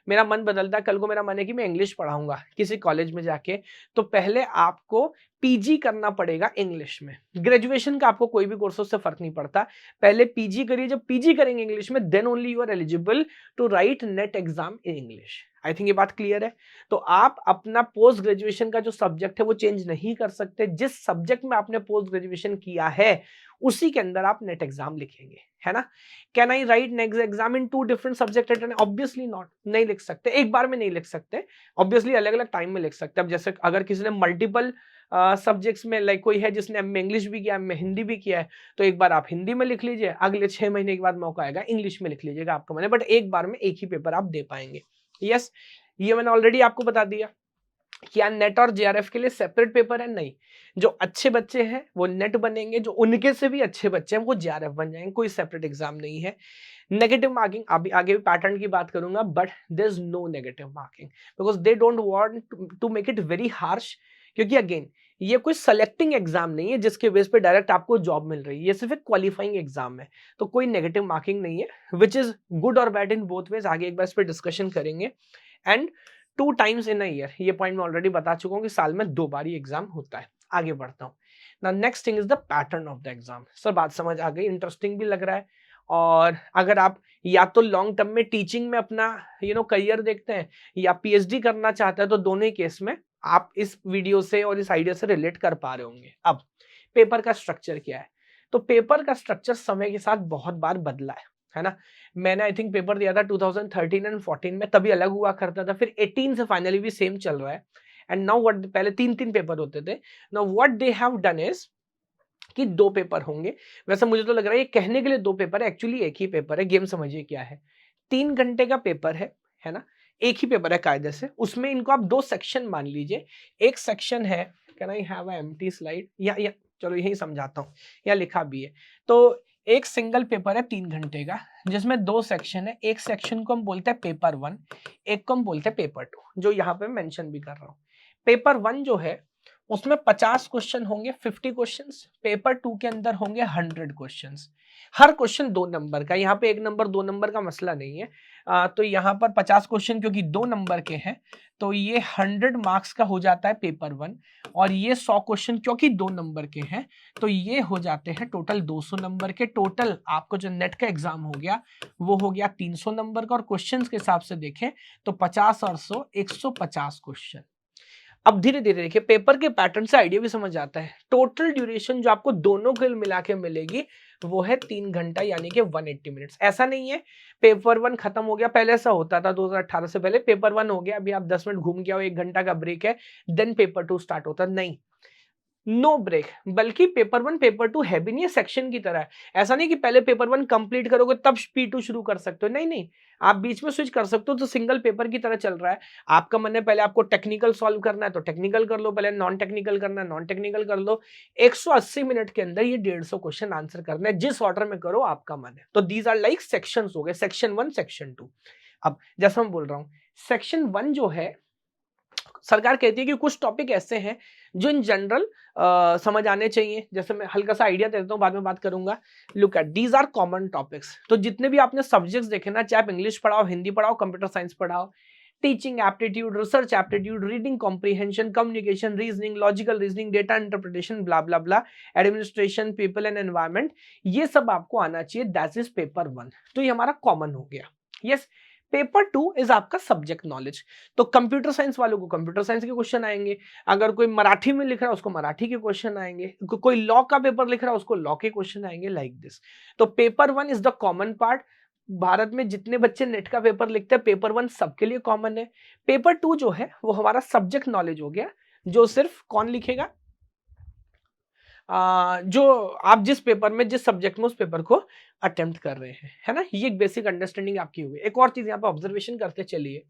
मेरा मन बदलता है, कल को मेरा मन है कि मैं इंग्लिश पढ़ाऊंगा किसी कॉलेज में जाके, तो पहले आपको पीजी करना पड़ेगा इंग्लिश में। ग्रेजुएशन का आपको कोई भी कोर्स से फर्क नहीं पड़ता, पहले पीजी करिए। जब पीजी करेंगे इंग्लिश में, then only you are eligible to write NET exam in English. I think ये बात क्लियर है। तो आप अपना पोस्ट ग्रेजुएशन का जो सब्जेक्ट है वो चेंज नहीं कर सकते। जिस सब्जेक्ट में आपने पोस्ट ग्रेजुएशन किया है उसी के अंदर आप नेट एग्जाम लिखेंगे, है ना? Can I right next exam in 2 different subject? Obviously not, नहीं लिख सकते, एक बार में नहीं लिख सकते। ऑब्वियसली अलग अलग टाइम में लिख सकते हैं। अब जैसे अगर किसी ने मल्टीपल सब्जेक्ट्स में, लाइक कोई है जिसने एमए इंग्लिश भी किया, एमए हिंदी भी किया है, तो एक बार आप हिंदी में लिख लीजिए, अगले 6 महीने के बाद मौका आएगा इंग्लिश में लिख लीजिएगा, आपका मन है, बट एक बार में एक ही पेपर आप दे पाएंगे। यस, ये मैंने ऑलरेडी आपको बता दिया। क्या नेट और जेआरएफ के लिए सेपरेट पेपर है? नहीं। जो अच्छे बच्चे हैं वो नेट बनेंगे, जो उनके से भी अच्छे बच्चे हैं वो जेआरएफ बन जाएंगे, कोई सेपरेट एग्जाम नहीं है। नेगेटिव मार्किंग अभी आगे भी पैटर्न की बात करूंगा, but there is no negative marking because they don't want to make it very harsh. क्योंकि अगेन ये कोई सेलेक्टिंग एग्जाम नहीं है जिसके बेस पे डायरेक्ट आपको जॉब मिल रही है, ये सिर्फ एक क्वालिफाइंग एग्जाम है। तो कोई नेगेटिव मार्किंग नहीं है, विच इज गुड और बैड इन बोथ वेज। आगे एक बार इस पर डिस्कशन करेंगे। And 2 times in a year, ये पॉइंट मैं ऑलरेडी बता चुका हूँ कि साल में 2 बार ये एग्जाम होता है। आगे बढ़ता हूँ। ना next thing is the pattern of the exam. Sir बात समझ आ गई, इंटरेस्टिंग भी लग रहा है। और अगर आप या तो लॉन्ग टर्म में टीचिंग में अपना करियर देखते हैं या पीएचडी करना चाहते हैं, तो दोनों ही केस में आप इस वीडियो से और इस आइडिया से रिलेट कर पा रहे होंगे। अब पेपर का स्ट्रक्चर क्या है? तो पेपर का स्ट्रक्चर समय के साथ बहुत बार बदला है ना। मैंने आई थिंक पेपर दिया था 2013 एंड 14 में, तभी अलग हुआ करता था, फिर 18 से फाइनली भी सेम चल रहा है। एंड नाउ व्हाट, पहले 3-3 पेपर होते थे, now what they have done is कि 2 पेपर होंगे। वैसे मुझे तो लग रहा है ये कहने के लिए 2 पेपर है, एक्चुअली एक ही पेपर है। गेम समझिए क्या है, 3 घंटे का पेपर है ना, एक ही पेपर है कायदे से। उसमें इनको आप 2 सेक्शन मान लीजिए। एक सेक्शन है, can I have a empty slide, या चलो यही समझाता हूँ, या लिखा भी है। तो एक सिंगल पेपर है 3 घंटे का, जिसमें 2 सेक्शन है। एक सेक्शन को हम बोलते हैं पेपर 1, एक को हम बोलते हैं पेपर 2, जो यहाँ पे मेंशन भी कर रहा हूँ। पेपर 1 जो है उसमें 50 क्वेश्चन होंगे, 50 क्वेश्चंस। पेपर 2 के अंदर होंगे 100 क्वेश्चंस। हर क्वेश्चन 2 नंबर का, यहाँ पे 1 नंबर 2 नंबर का मसला नहीं है। तो यहाँ पर 50 क्वेश्चन क्योंकि 2 नंबर के हैं, तो ये 100 मार्क्स का हो जाता है पेपर 1। और ये 100 क्वेश्चन क्योंकि 2 नंबर के हैं, तो ये हो जाते हैं टोटल 200 नंबर के। टोटल आपको जो नेट का एग्जाम हो गया वो हो गया 300 नंबर का। और क्वेश्चन के हिसाब से देखें तो 50 और 100 150 क्वेश्चन। अब धीरे धीरे देखिए पेपर के पैटर्न से आइडिया भी समझ आता है। टोटल ड्यूरेशन जो आपको दोनों के मिला के मिलेगी वो है 3 घंटा, यानी कि 180 मिनट्स। ऐसा नहीं है पेपर 1 खत्म हो गया, पहले ऐसा होता था 2018 से पहले पेपर 1 हो गया, अभी आप 10 मिनट घूम के आओ, 1 घंटा का ब्रेक है, देन पेपर 2 स्टार्ट होता। नहीं, नो ब्रेक, बल्कि पेपर 1 पेपर 2 है भी नहीं, सेक्शन की तरह है। ऐसा नहीं कि पहले पेपर 1 कंप्लीट करोगे तब P2 शुरू कर सकते हो, नहीं नहीं, आप बीच में स्विच कर सकते हो। तो सिंगल पेपर की तरह चल रहा है। आपका मन है पहले आपको टेक्निकल सॉल्व करना है तो टेक्निकल कर लो, पहले नॉन टेक्निकल करना है नॉन टेक्निकल कर लो। 180 मिनट के अंदर ये 150 क्वेश्चन आंसर करना है, जिस ऑर्डर में करो आपका मन है। तो दीज आर लाइक सेक्शंस हो गए, सेक्शन 1 सेक्शन 2। अब जैसा मैं बोल रहा हूँ, सेक्शन 1 जो है, सरकार कहती है कि कुछ टॉपिक ऐसे हैं जो इन जनरल समझ आने चाहिए। जैसे मैं हल्का सा आइडिया देता हूँ, बाद में बात करूंगा। Look at these are common topics. तो जितने भी आपने सब्जेक्ट्स देखे ना, चाहे आप इंग्लिश पढ़ाओ, हिंदी पढ़ाओ, कंप्यूटर साइंस पढ़ाओ, teaching aptitude, research aptitude, reading comprehension, communication, reasoning, logical reasoning, data interpretation, blah blah blah, administration, people and environment, ये सब आपको आना चाहिए। That is paper 1। तो ये हमारा कॉमन हो गया। यस, पेपर 2 इज आपका सब्जेक्ट नॉलेज। तो कंप्यूटर साइंस वालों को कंप्यूटर साइंस के क्वेश्चन आएंगे, अगर कोई मराठी में लिख रहा है उसको मराठी के क्वेश्चन आएंगे, कोई लॉ का पेपर लिख रहा है उसको लॉ के क्वेश्चन आएंगे, लाइक दिस। तो paper 1 is the common part. Bharat में जितने बच्चे नेट का पेपर लिखते हैं, पेपर 1 सबके लिए कॉमन है। पेपर 2 जो है वो हमारा सब्जेक्ट नॉलेज हो गया, जो सिर्फ कौन लिखेगा, जो आप जिस पेपर में, जिस सब्जेक्ट में उस पेपर को अटेम्प्ट कर रहे हैं, है ना। ये एक बेसिक अंडरस्टैंडिंग आपकी हुई। एक और चीज यहाँ पे ऑब्जर्वेशन करते चलिए,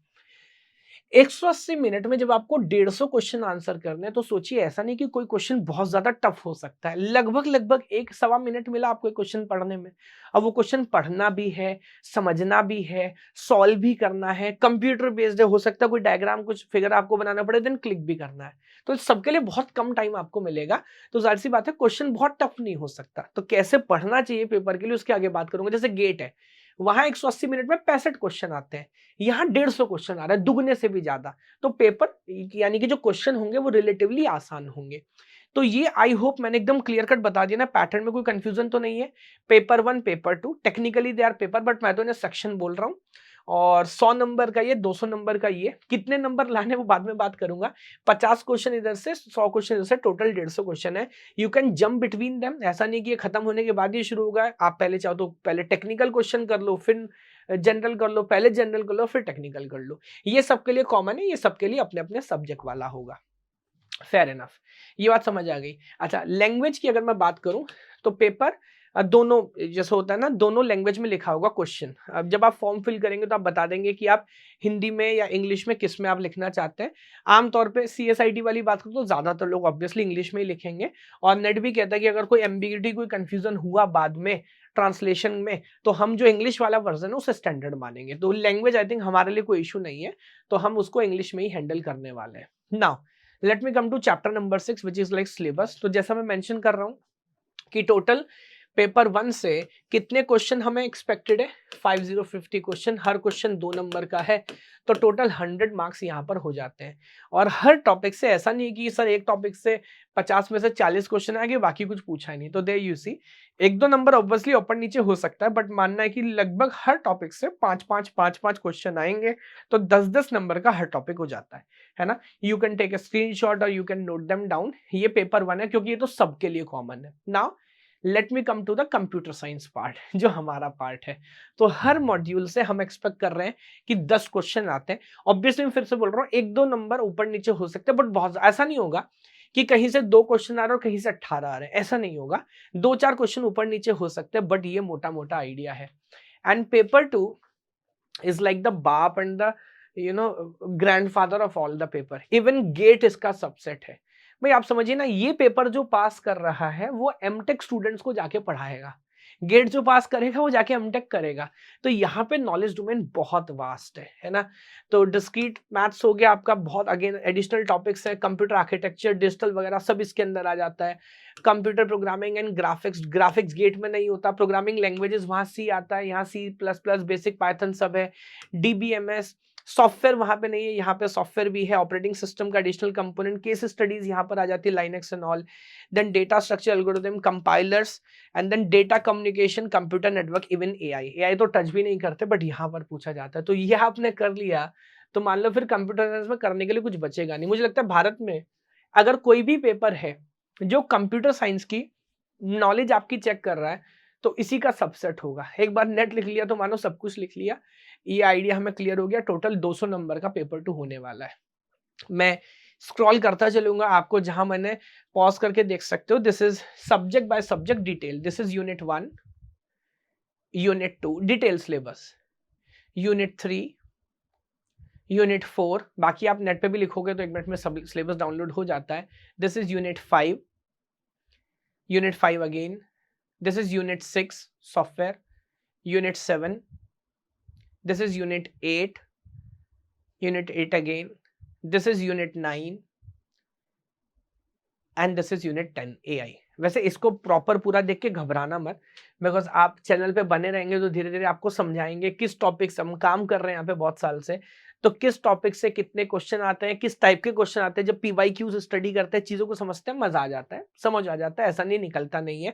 180 मिनट में जब आपको 150 क्वेश्चन आंसर करने हैं, तो सोचिए ऐसा नहीं कि कोई क्वेश्चन बहुत ज्यादा टफ हो सकता है। लगभग 1 सवा मिनट मिला आपको क्वेश्चन पढ़ने में। अब वो क्वेश्चन पढ़ना भी है, समझना भी है, सॉल्व भी करना है, कंप्यूटर बेस्ड है, हो सकता है कोई डायग्राम कुछ फिगर आपको बनाना पड़े, देन क्लिक भी करना है। तो सबके लिए बहुत कम टाइम आपको मिलेगा। तो जाहिर सी बात है क्वेश्चन बहुत टफ नहीं हो सकता। तो कैसे पढ़ना चाहिए पेपर के लिए उसके आगे बात करूंगा। जैसे गेट है, वहां 180 मिनट में 65 क्वेश्चन आते हैं, यहाँ 150 क्वेश्चन आ रहा है, दुगने से भी ज्यादा। तो पेपर यानी कि जो क्वेश्चन होंगे वो रिलेटिवली आसान होंगे। तो ये आई होप मैंने एकदम क्लियर कट बता दिया ना, पैटर्न में कोई कंफ्यूजन तो नहीं है। Paper 1 paper 2 technically they are paper, but मैं तो इन्हें सेक्शन बोल रहा हूँ। और 100 नंबर का ये, 200 नंबर का ये, कितने नंबर लाने वो बाद में बात करूंगा। 50 क्वेश्चन इधर से, 100 क्वेश्चन इधर से, टोटल 150 क्वेश्चन है। You can jump between them, ऐसा नहीं कि ये खत्म होने के बाद ये शुरू होगा। आप पहले चाहो तो पहले टेक्निकल क्वेश्चन कर लो, फिर जनरल कर लो, पहले जनरल कर लो फिर टेक्निकल कर लो। ये सबके लिए कॉमन है, ये सबके लिए अपने अपने सब्जेक्ट वाला होगा। फेयर इनफ, ये बात समझ आ गई। अच्छा, लैंग्वेज की अगर मैं बात करूं, तो पेपर दोनों, जैसे होता है ना, दोनों लैंग्वेज में लिखा होगा क्वेश्चन। अब जब आप फॉर्म फिल करेंगे तो आप बता देंगे कि आप हिंदी में या इंग्लिश में, किस में आप लिखना चाहते हैं। आमतौर पे CSIT वाली बात करूं तो ज्यादातर लोग ऑब्वियसली इंग्लिश में ही लिखेंगे। और नेट भी कहता है कि अगर कोई एम्बिगिटी, कोई कंफ्यूजन हुआ बाद में ट्रांसलेशन में, तो हम जो इंग्लिश वाला वर्जन है उसे स्टैंडर्ड मानेंगे। तो लैंग्वेज आई थिंक हमारे लिए कोई इशू नहीं है, तो हम उसको इंग्लिश में ही हैंडल करने वाले हैं। Now let me come to chapter number 6 which is like syllabus. तो जैसा मैं मेंशन कर रहा हूं कि टोटल पेपर 1 से कितने क्वेश्चन हमें एक्सपेक्टेड है? 5050 क्वेश्चन, हर क्वेश्चन 2 नंबर का है, तो टोटल 100 मार्क्स यहाँ पर हो जाते हैं। और हर टॉपिक से ऐसा नहीं कि सर एक टॉपिक से 50 में से 40 क्वेश्चन आ गए, बाकी कुछ पूछा ही नहीं, तो there you see 1-2 number obviously ऊपर नीचे हो सकता है, बट मानना है कि लगभग हर टॉपिक से 5-5 क्वेश्चन आएंगे, तो 10-10 नंबर का हर टॉपिक हो जाता है ना। You can take a screenshot और you can note them down. ये पेपर 1 है क्योंकि ये तो सबके लिए कॉमन है। Now let me come to the computer science part, जो हमारा पार्ट है। तो हर मॉड्यूल से हम एक्सपेक्ट कर रहे हैं कि 10 क्वेश्चन आते हैं। ऑब्वियसली मैं फिर से बोल रहा हूँ, 1-2 नंबर ऊपर नीचे हो सकते हैं, बट बहुत ऐसा नहीं होगा कि कहीं से 2 क्वेश्चन आ रहे हैं और कहीं से 18 आ रहे हैं, ऐसा नहीं होगा। 2-4 क्वेश्चन ऊपर नीचे हो सकते हैं, बट ये मोटा मोटा आइडिया है। And paper 2 is like the बाप and the grandfather of all the paper. Even GATE इसका सबसेट है। भाई आप समझिए ना, ये पेपर जो पास कर रहा है वो एमटेक स्टूडेंट्स को जाके पढ़ाएगा, गेट जो पास करेगा वो जाके एमटेक करेगा। तो यहाँ पे नॉलेज डोमेन बहुत वास्ट है ना। तो डिस्क्रीट मैथ्स हो गया आपका, बहुत अगेन एडिशनल टॉपिक्स है, कंप्यूटर आर्किटेक्चर, डिजिटल वगैरह सब इसके अंदर आ जाता है। Computer programming and graphics GATE में नहीं होता। प्रोग्रामिंग लैंग्वेजेस वहाँ सी आता है, यहाँ C++, बेसिक पाइथन सब है। DBMS सॉफ्टवेयर वहां पे नहीं है, यहाँ पे सॉफ्टवेयर भी है। ऑपरेटिंग सिस्टम का एडिशनल कंपोनेंट, केस स्टडीज यहाँ पर आ जाती है, Linux and all. Then data structure algorithm, compilers, and then data communication, computer network, even AI तो टच भी नहीं करते, बट यहाँ पर पूछा जाता है। तो ये आपने कर लिया तो मान लो फिर कंप्यूटर साइंस में करने के लिए कुछ बचेगा नहीं। मुझे लगता है भारत में अगर कोई भी पेपर है जो कंप्यूटर साइंस की नॉलेज आपकी चेक कर रहा है, तो इसी का सबसेट होगा। एक बार नेट लिख लिया तो मानो सब कुछ लिख लिया। ये आइडिया हमें क्लियर हो गया। टोटल 200 नंबर का पेपर 2 होने वाला है। मैं स्क्रॉल करता चलूंगा, आपको जहां मैंने पॉज करके देख सकते हो। This is subject by subject detail. This is unit 1, unit 2 detail syllabus, unit 3, unit 4। बाकी आप नेट पे भी लिखोगे तो 1 मिनट में सब सिलेबस डाउनलोड हो जाता है। This is unit 5, unit 5 again. This is unit 6 software, unit 7, this is unit 8, unit 8 again, this is unit 9 and this is unit 10 AI। वैसे इसको प्रॉपर पूरा देख के घबराना मत, बिकॉज आप चैनल पे बने रहेंगे तो धीरे धीरे आपको समझाएंगे किस टॉपिक से हम काम कर रहे हैं यहाँ पे बहुत साल से, तो किस टॉपिक से कितने क्वेश्चन आते हैं, किस टाइप के क्वेश्चन आते हैं। जब PYQs स्टडी करते हैं, चीजों को समझते हैं, मजा आ जाता है, समझ आ जाता है, ऐसा नहीं निकलता नहीं है।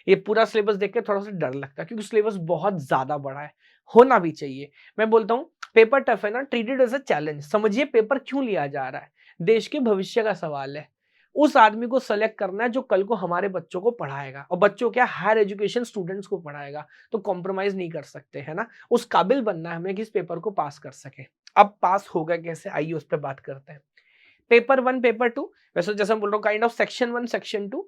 ये पूरा सिलेबस देख के थोड़ा सा डर लगता है क्योंकि सिलेबस बहुत ज्यादा बड़ा है, होना भी चाहिए। मैं बोलता हूँ पेपर टफ है ना, ट्रीटेड एज अ चैलेंज समझिए। पेपर क्यों लिया जा रहा है? देश के भविष्य का सवाल है। उस आदमी को सेलेक्ट करना है जो कल को हमारे बच्चों को पढ़ाएगा, और बच्चों क्या, हायर एजुकेशन स्टूडेंट्स को पढ़ाएगा। तो कॉम्प्रोमाइज नहीं कर सकते, है ना। उस काबिल बनना है हमें कि इस पेपर को पास कर सके। अब पास होगा कैसे, आइए उस पर बात करते हैं। पेपर 1 पेपर 2, वैसे जैसे हम बोल रहा हूँ काइंड ऑफ सेक्शन 1 सेक्शन 2।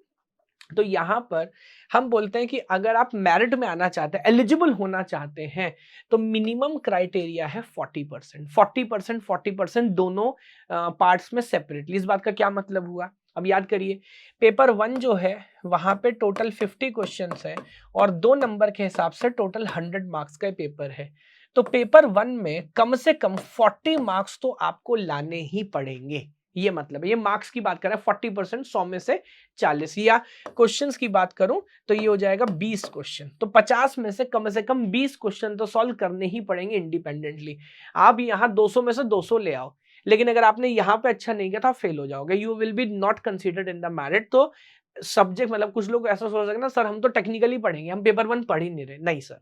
तो यहां पर हम बोलते हैं कि अगर आप मेरिट में आना चाहते हैं, एलिजिबल होना चाहते हैं, तो मिनिमम क्राइटेरिया है 40%। 40% दोनों पार्ट्स में सेपरेटली। इस बात का क्या मतलब हुआ, अब याद करिए। पेपर 1 जो है वहां पे टोटल 50 क्वेश्चंस है और 2 नंबर के हिसाब से टोटल 100 मार्क्स का पेपर है। तो पेपर 1 में कम से कम 40 मार्क्स तो आपको लाने ही पड़ेंगे। ये मतलब है, ये मार्क्स की बात कर रहा है 40%, 100 में से 40। या क्वेश्चंस की बात करूं तो ये हो जाएगा 20 क्वेश्चन। तो 50 में से कम 20 क्वेश्चन तो सॉल्व करने ही पड़ेंगे इंडिपेंडेंटली। आप यहाँ 200 में से 200 ले आओ, लेकिन अगर आपने यहाँ पे अच्छा नहीं किया तो आप फेल हो जाओगे, you will be not considered in the merit. तो सब्जेक्ट मतलब कुछ लोग ऐसा सोच सके ना, सर हम तो टेक्निकली पढ़ेंगे, हम पेपर 1 पढ़ ही नहीं रहे। नहीं सर,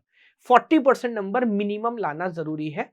40% नंबर मिनिमम लाना जरूरी है।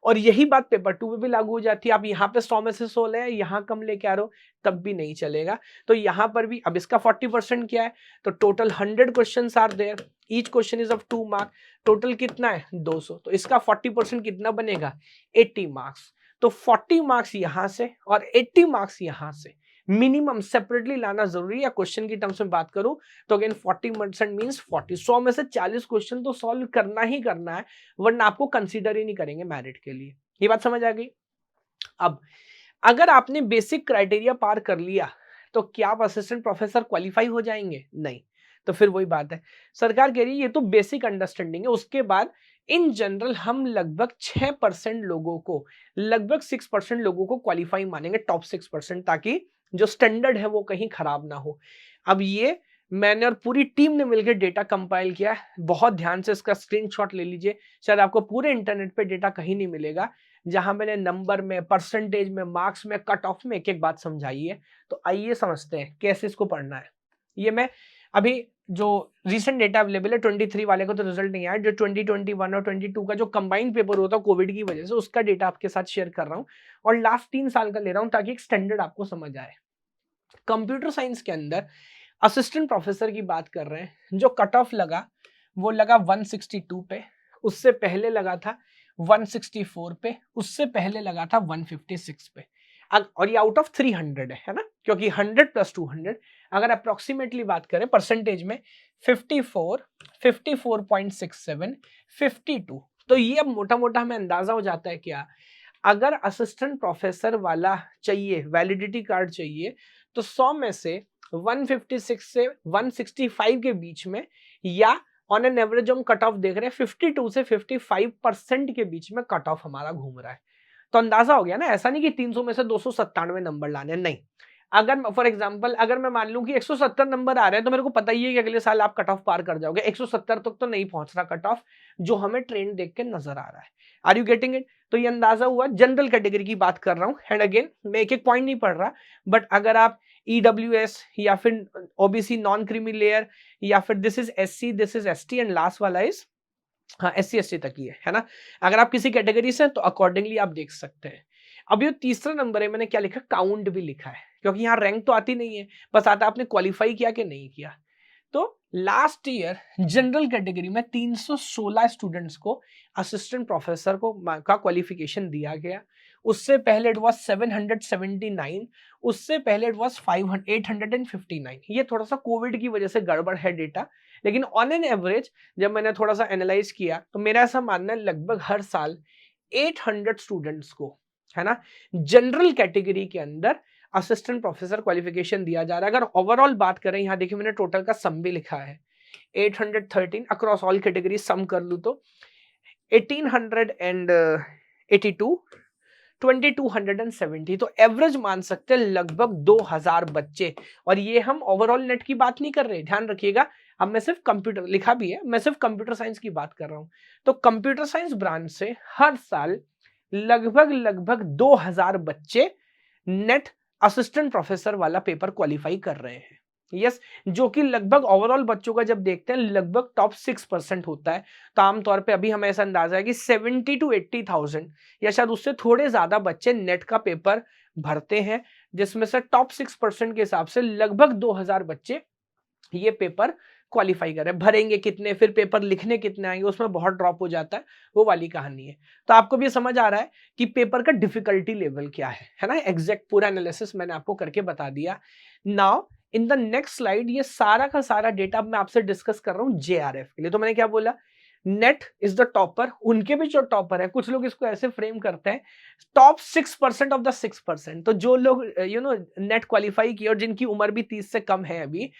और यही बात पेपर 2 में भी लागू हो जाती है। आप यहाँ पे 100 में से 100 ले, यहाँ कम लेके आ रहे हो तब भी नहीं चलेगा। तो यहाँ पर भी अब इसका 40% क्या है, तो total 100 question are there, each question is of 2 mark. Total कितना है 200, तो इसका 40% कितना बनेगा 80 मार्क्स। तो 40 मार्क्स यहाँ से और 80 मार्क्स यहाँ से मिनिमम सेपरेटली लाना जरूरी है। क्वेश्चन की टर्म्स में बात करूं तो अगेन 40% मींस 40, 100 में से 40 क्वेश्चन तो सॉल्व करना ही करना है, वरना आपको कंसीडर ही नहीं करेंगे मेरिट के लिए। ये बात समझ आ गई। अब अगर आपने बेसिक क्राइटेरिया पार कर लिया तो क्या आप असिस्टेंट प्रोफेसर क्वालिफाई हो जाएंगे? नहीं। तो फिर वही बात है, सरकार कह रही है ये तो बेसिक अंडरस्टैंडिंग है। उसके बाद इन जनरल हम लगभग 6% लोगों को, लगभग 6% लोगों को क्वालिफाई मानेंगे, टॉप 6%, ताकि जो स्टैंडर्ड है वो कहीं खराब ना हो। अब ये मैंने और पूरी टीम ने मिलकर डेटा कंपाइल किया है। बहुत ध्यान से इसका स्क्रीनशॉट ले लीजिए, शायद आपको पूरे इंटरनेट पे डेटा कहीं नहीं मिलेगा जहां मैंने नंबर में, परसेंटेज में, मार्क्स में, कट ऑफ में एक एक बात समझाई है। तो आइए समझते हैं कैसे इसको पढ़ना है। ये मैं अभी जो रिसेंट डेटा अवेलेबल है 23 वाले को तो रिजल्ट नहीं आया, जो 2021 और 22 का जो कंबाइंड पेपर होता है कोविड की वजह से, उसका डेटा आपके साथ शेयर कर रहा हूँ और लास्ट 3 साल का ले रहा हूँ ताकि एक स्टैंडर्ड आपको समझ आए। कंप्यूटर साइंस के अंदर असिस्टेंट प्रोफेसर की बात कर रहे हैं, जो कट ऑफ लगा वो लगा 162 पे, उससे पहले लगा था 164 पे, उससे पहले लगा था 156 पे। और ये आउट ऑफ 300 है ना, क्योंकि 100 प्लस 200 अगर अप्रोक्सीमेटली बात करें परसेंटेज में 54, 54.67, 52। तो ये अब मोटा मोटा हमें अंदाजा हो जाता है क्या, अगर असिस्टेंट प्रोफेसर वाला चाहिए, वैलिडिटी कार्ड चाहिए, तो 100 में से 156 से 165 के बीच में, या ऑन एन एवरेज हम कट ऑफ देख रहे हैं 52 से 55% के बीच में कट ऑफ हमारा घूम रहा है। तो अंदाजा हो गया ना, ऐसा नहीं कि 300 में से 297 नंबर लाने हैं, नहीं। अगर फॉर एग्जांपल अगर मैं मान लूं कि 170 नंबर आ रहे हैं, तो मेरे को पता ही है कि अगले साल आप कट ऑफ पार कर जाओगे। 170 तक तो नहीं पहुंच रहा कट ऑफ, जो हमें ट्रेंड देख के नजर आ रहा है। Are you getting it? तो ये अंदाजा हुआ, जनरल कैटेगरी की बात कर रहा हूं। एंड अगेन मैं एक एक पॉइंट नहीं पढ़ रहा, बट अगर आप ईडब्ल्यूएस या फिर ओबीसी नॉन क्रीमी लेयर, या फिर this is SC, this is ST and last वाला इज हाँ एससी एसटी तक ही है ना। अगर आप किसी कैटेगरी से तो अकॉर्डिंगली आप देख सकते हैं। अब ये तीसरा नंबर है, मैंने क्या लिखा, काउंट भी लिखा है, क्योंकि यहाँ रैंक तो आती नहीं है, बस आता आपने क्वालिफाई किया कि नहीं किया। तो लास्ट ईयर जनरल कैटेगरी में 316 स्टूडेंट्स को असिस्टेंट प्रोफेसर को का क्वालिफिकेशन दिया गया। उससे पहले इट वाज 779, उससे पहले इट वाज 859। ये थोड़ा सा कोविड की वजह से गड़बड़ है डेटा, लेकिन ऑन एन एवरेज जब मैंने थोड़ा सा एनालाइज किया तो मेरा ऐसा मानना है लगभग हर साल 800 स्टूडेंट्स को, है ना, जनरल कैटेगरी के अंदर असिस्टेंट प्रोफेसर क्वालिफिकेशन दिया जा रहा है। अगर ओवरऑल बात करें, यहां देखिए मैंने टोटल का सम भी लिखा है, 813 अक्रॉस ऑल कैटेगरी सम कर लू तो 1882, 2270। तो एवरेज मान सकते हैं लगभग 2000 बच्चे। और ये हम ओवरऑल नेट की बात नहीं कर रहे, ध्यान रखिएगा। अब मैं सिर्फ कंप्यूटर लिखा भी है, मैं सिर्फ कंप्यूटर साइंस की बात कर रहा हूं। तो कंप्यूटर साइंस ब्रांच से हर साल लगभग 2000 बच्चे नेट असिस्टेंट प्रोफेसर वाला पेपर क्वालिफाई कर रहे हैं। यस, जो कि लगभग ओवरऑल बच्चों का जब देखते हैं लगभग टॉप 6% होता है। तो आमतौर पे अभी हमें ऐसा अंदाजा है कि 70 to 80,000 या शायद उससे थोड़े ज्यादा बच्चे नेट का पेपर भरते हैं, जिसमें से टॉप 6% के हिसाब से लगभग 2000 बच्चे ये पेपर क्वालिफाई करें। भरेंगे कितने, फिर पेपर लिखने कितने आएंगे, उसमें बहुत ड्रॉप हो जाता है, वो वाली कहानी है। तो आपको भी समझ आ रहा है कि पेपर का डिफिकल्टी लेवल क्या है ना। एग्जैक्ट पूरा एनालिसिस मैंने आपको करके बता दिया। Now in the next slide ये सारा का सारा डेटा मैं आपसे डिस्कस कर रहा हूं जेआरएफ के लिए। तो मैंने क्या बोला, नेट इज द टॉपर, उनके भी जो टॉपर है, कुछ लोग इसको ऐसे फ्रेम करते हैं टॉप 6% ऑफ द 6%। तो जो लोग नेट क्वालिफाई किए और जिनकी उम्र भी 30 से कम है अभी,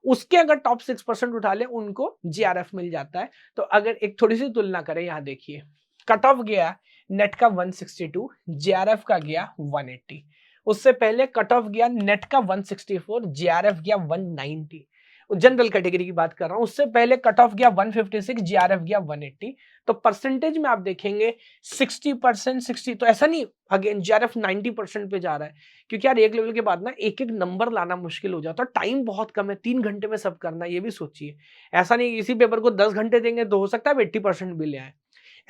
उसके अगर टॉप 6% उठा ले उनको जेआरएफ मिल जाता है। तो अगर एक थोड़ी सी तुलना करें, यहां देखिए कट ऑफ गया नेट का 162, जेआरएफ का गया 180। उससे पहले कट ऑफ गया नेट का 164, जेआरएफ गया 190। जनरल कैटेगरी की बात कर रहा हूं। उससे पहले कट ऑफ गया 156, जेआरएफ गया 180। तो परसेंटेज में आप देखेंगे 60%, 60। तो ऐसा नहीं अगेन जेआरएफ 90% पे जा रहा है, क्योंकि यार एक लेवल के बाद ना एक एक नंबर लाना मुश्किल हो जाता है, टाइम बहुत कम है, 3 घंटे में सब करना, ये भी सोचिए। ऐसा नहीं इसी पेपर को 10 घंटे देंगे तो हो सकता है 80% भी ले आए।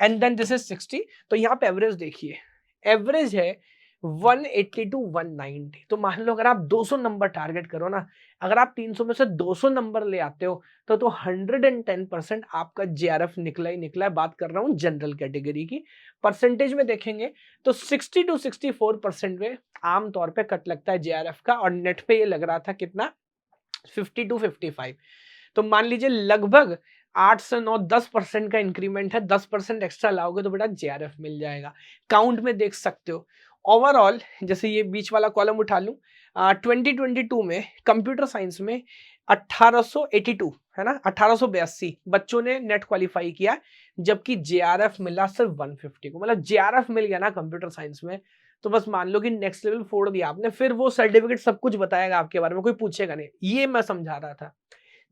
And then this is 60। तो यहाँ पे एवरेज देखिए, एवरेज है 180 टू 190। तो मान लो अगर आप 200 नंबर टारगेट करो ना, अगर आप 300 में से 200 नंबर ले आते हो तो 110% आपका जेआरएफ निकला ही निकला है। बात कर रहा हूं जनरल कैटेगरी की। परसेंटेज में देखेंगे तो 60 टू 64% में आमतौर पे कट लगता है जेआरएफ का, और नेट पे ये लग रहा था कितना, 50 टू 55। तो मान लीजिए लगभग 8 से 9, 10% का इंक्रीमेंट है, 10% एक्स्ट्रा लाओगे तो बेटा जेआरएफ मिल जाएगा। काउंट में देख सकते हो ओवरऑल, जैसे ये बीच वाला कॉलम उठा लूं, 2022 में कंप्यूटर साइंस में 1882 है ना, 1882 बच्चों ने नेट क्वालिफाई किया, जबकि जेआरएफ मिला सिर्फ 150 को। मतलब जेआरएफ मिल गया ना कंप्यूटर साइंस में, तो बस मान लो कि नेक्स्ट लेवल फोड़ दिया आपने। फिर वो सर्टिफिकेट सब कुछ बताएगा आपके बारे में, कोई पूछेगा नहीं, ये मैं समझा रहा था।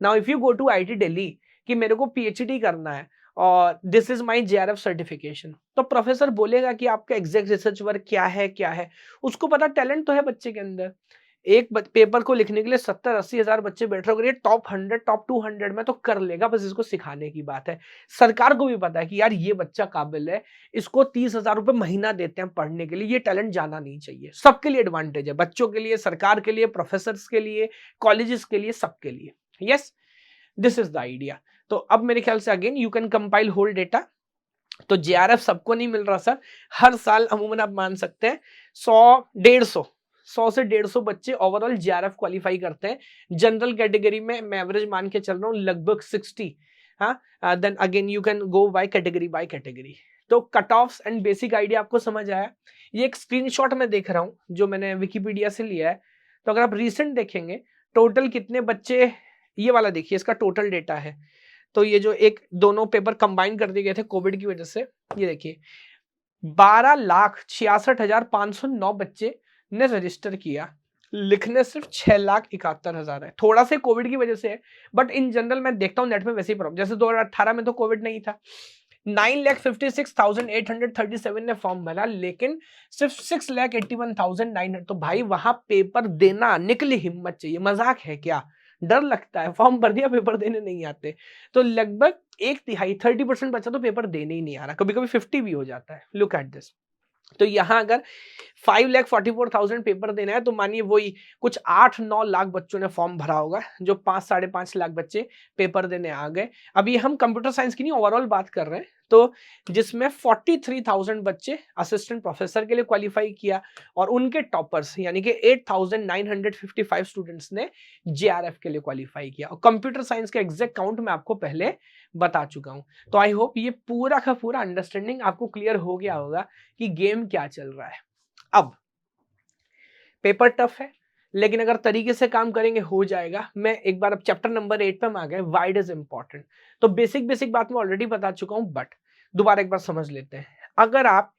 Now if you go to IIT Delhi कि मेरे को पीएचडी करना है और this is my JRF certification, तो प्रोफेसर बोलेगा कि आपका एग्जैक्ट रिसर्च वर्क क्या है, उसको पता टैलेंट तो है बच्चे के अंदर। एक पेपर को लिखने के लिए 70-80 हजार बच्चे बैठ रहे, अगर ये टॉप 100 टॉप 200 में तो कर लेगा, बस इसको सिखाने की बात है। सरकार को भी पता है कि यार ये बच्चा काबिल है, इसको 30,000 रुपए महीना देते हैं पढ़ने के लिए, ये टैलेंट जाना नहीं चाहिए। सबके लिए एडवांटेज है, बच्चों के लिए, सरकार के लिए, प्रोफेसर के लिए, कॉलेजेस के लिए, सबके लिए। Yes, this is the idea. तो अब मेरे ख्याल से again you can compile whole data. तो जेआरएफ सबको नहीं मिल रहा सर, हर साल अमूमन आप मान सकते हैं 100 से 150 बच्चे ओवरऑल जेआरएफ क्वालिफाई करते हैं। जनरल कैटेगरी में मैं एवरेज मान के चल रहा हूँ लगभग 60। हाँ, then again you can go by category. तो cut offs and basic idea आपको समझ आया। ये एक स्क्रीनशॉट में देख रहा हूँ जो मैंने विकिपीडिया से लिया है। तो अगर आप रिसेंट देखेंगे टोटल कितने बच्चे, ये वाला देखिए, इसका टोटल डेटा है। तो ये जो एक दोनों पेपर कंबाइन कर दिए गए थे कोविड की वजह से, ये देखिए 12,66,509 बच्चे ने रजिस्टर किया, लिखने सिर्फ 6,71,000 है। थोड़ा से कोविड की वजह से है, बट इन जनरल मैं देखता हूँ नेट में वैसे ही प्रॉब्लम, जैसे 2018 में तो कोविड नहीं था। 9,56,837 ने फॉर्म भरा, लेकिन सिर्फ 6,81,900। तो भाई वहां पेपर देना, निकली हिम्मत चाहिए, मजाक है क्या? डर लगता है, फॉर्म भर दिया पेपर देने नहीं आते। तो लगभग 1/3 30% बच्चा तो पेपर देने ही नहीं आ रहा, कभी कभी 50 भी हो जाता है। Look at this. तो यहां अगर 5,44,000 पेपर देना है तो मानिए वही कुछ 8-9 लाख बच्चों ने फॉर्म भरा होगा, जो 5-5.5 लाख बच्चे पेपर देने आ गए। अभी हम कंप्यूटर साइंस की नहीं ओवरऑल बात कर रहे हैं, तो जिसमें 43,000 बच्चे असिस्टेंट प्रोफेसर के लिए क्वालिफाई किया, और उनके टॉपर्स यानी कि 8,955 स्टूडेंट्स ने जेआरएफ के लिए क्वालिफाई किया। और कंप्यूटर साइंस का एग्जैक्ट काउंट मैं आपको पहले बता चुका हूं। तो आई होप ये पूरा का पूरा अंडरस्टैंडिंग आपको क्लियर हो गया होगा कि गेम क्या चल रहा है। अब पेपर टफ है, लेकिन अगर तरीके से काम करेंगे हो जाएगा। मैं एक बार अब चैप्टर नंबर 8 पे हम आ गए, वाई इट इज इंपॉर्टेंट। तो बेसिक बात मैं ऑलरेडी बता चुका हूं, बट दोबारा एक बार समझ लेते हैं। अगर आप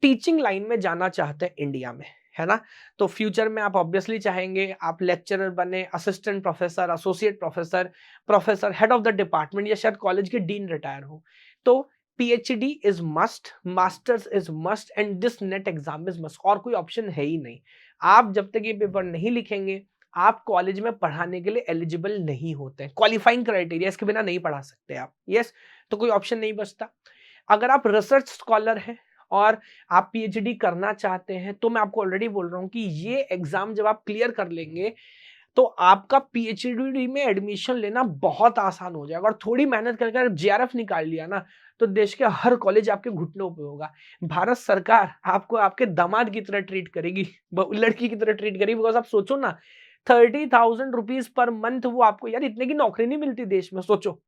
टीचिंग लाइन में जाना चाहते हैं इंडिया में, है ना, तो फ्यूचर में आप ऑब्वियसली चाहेंगे आप लेक्चरर बने, assistant professor, associate professor, professor, head of the department, या शायद कॉलेज के डीन रिटायर हो। तो PhD is must, masters is must, and this net exam is must. और कोई ऑप्शन है ही नहीं। आप जब तक ये पेपर नहीं लिखेंगे, आप कॉलेज में पढ़ाने के लिए एलिजिबल नहीं होते। क्वालिफाइंग क्राइटेरिया, इसके बिना नहीं पढ़ा सकते आप। यस, तो कोई ऑप्शन नहीं बचता। अगर आप रिसर्च स्कॉलर हैं और आप पीएचडी करना चाहते हैं, तो मैं आपको ऑलरेडी बोल रहा हूं कि ये एग्जाम जब आप क्लियर कर लेंगे तो आपका पीएचडी में एडमिशन लेना बहुत आसान हो जाएगा। और थोड़ी मेहनत करके जेआरएफ निकाल लिया ना, तो देश के हर कॉलेज आपके घुटनों पे होगा। भारत सरकार आपको आपके दामाद की तरह ट्रीट करेगी, लड़की की तरह ट्रीट करेगी। बिकॉज आप सोचो ना, 30,000 रुपीज पर मंथ, वो आपको, यार इतने की नौकरी नहीं मिलती देश में। सोचो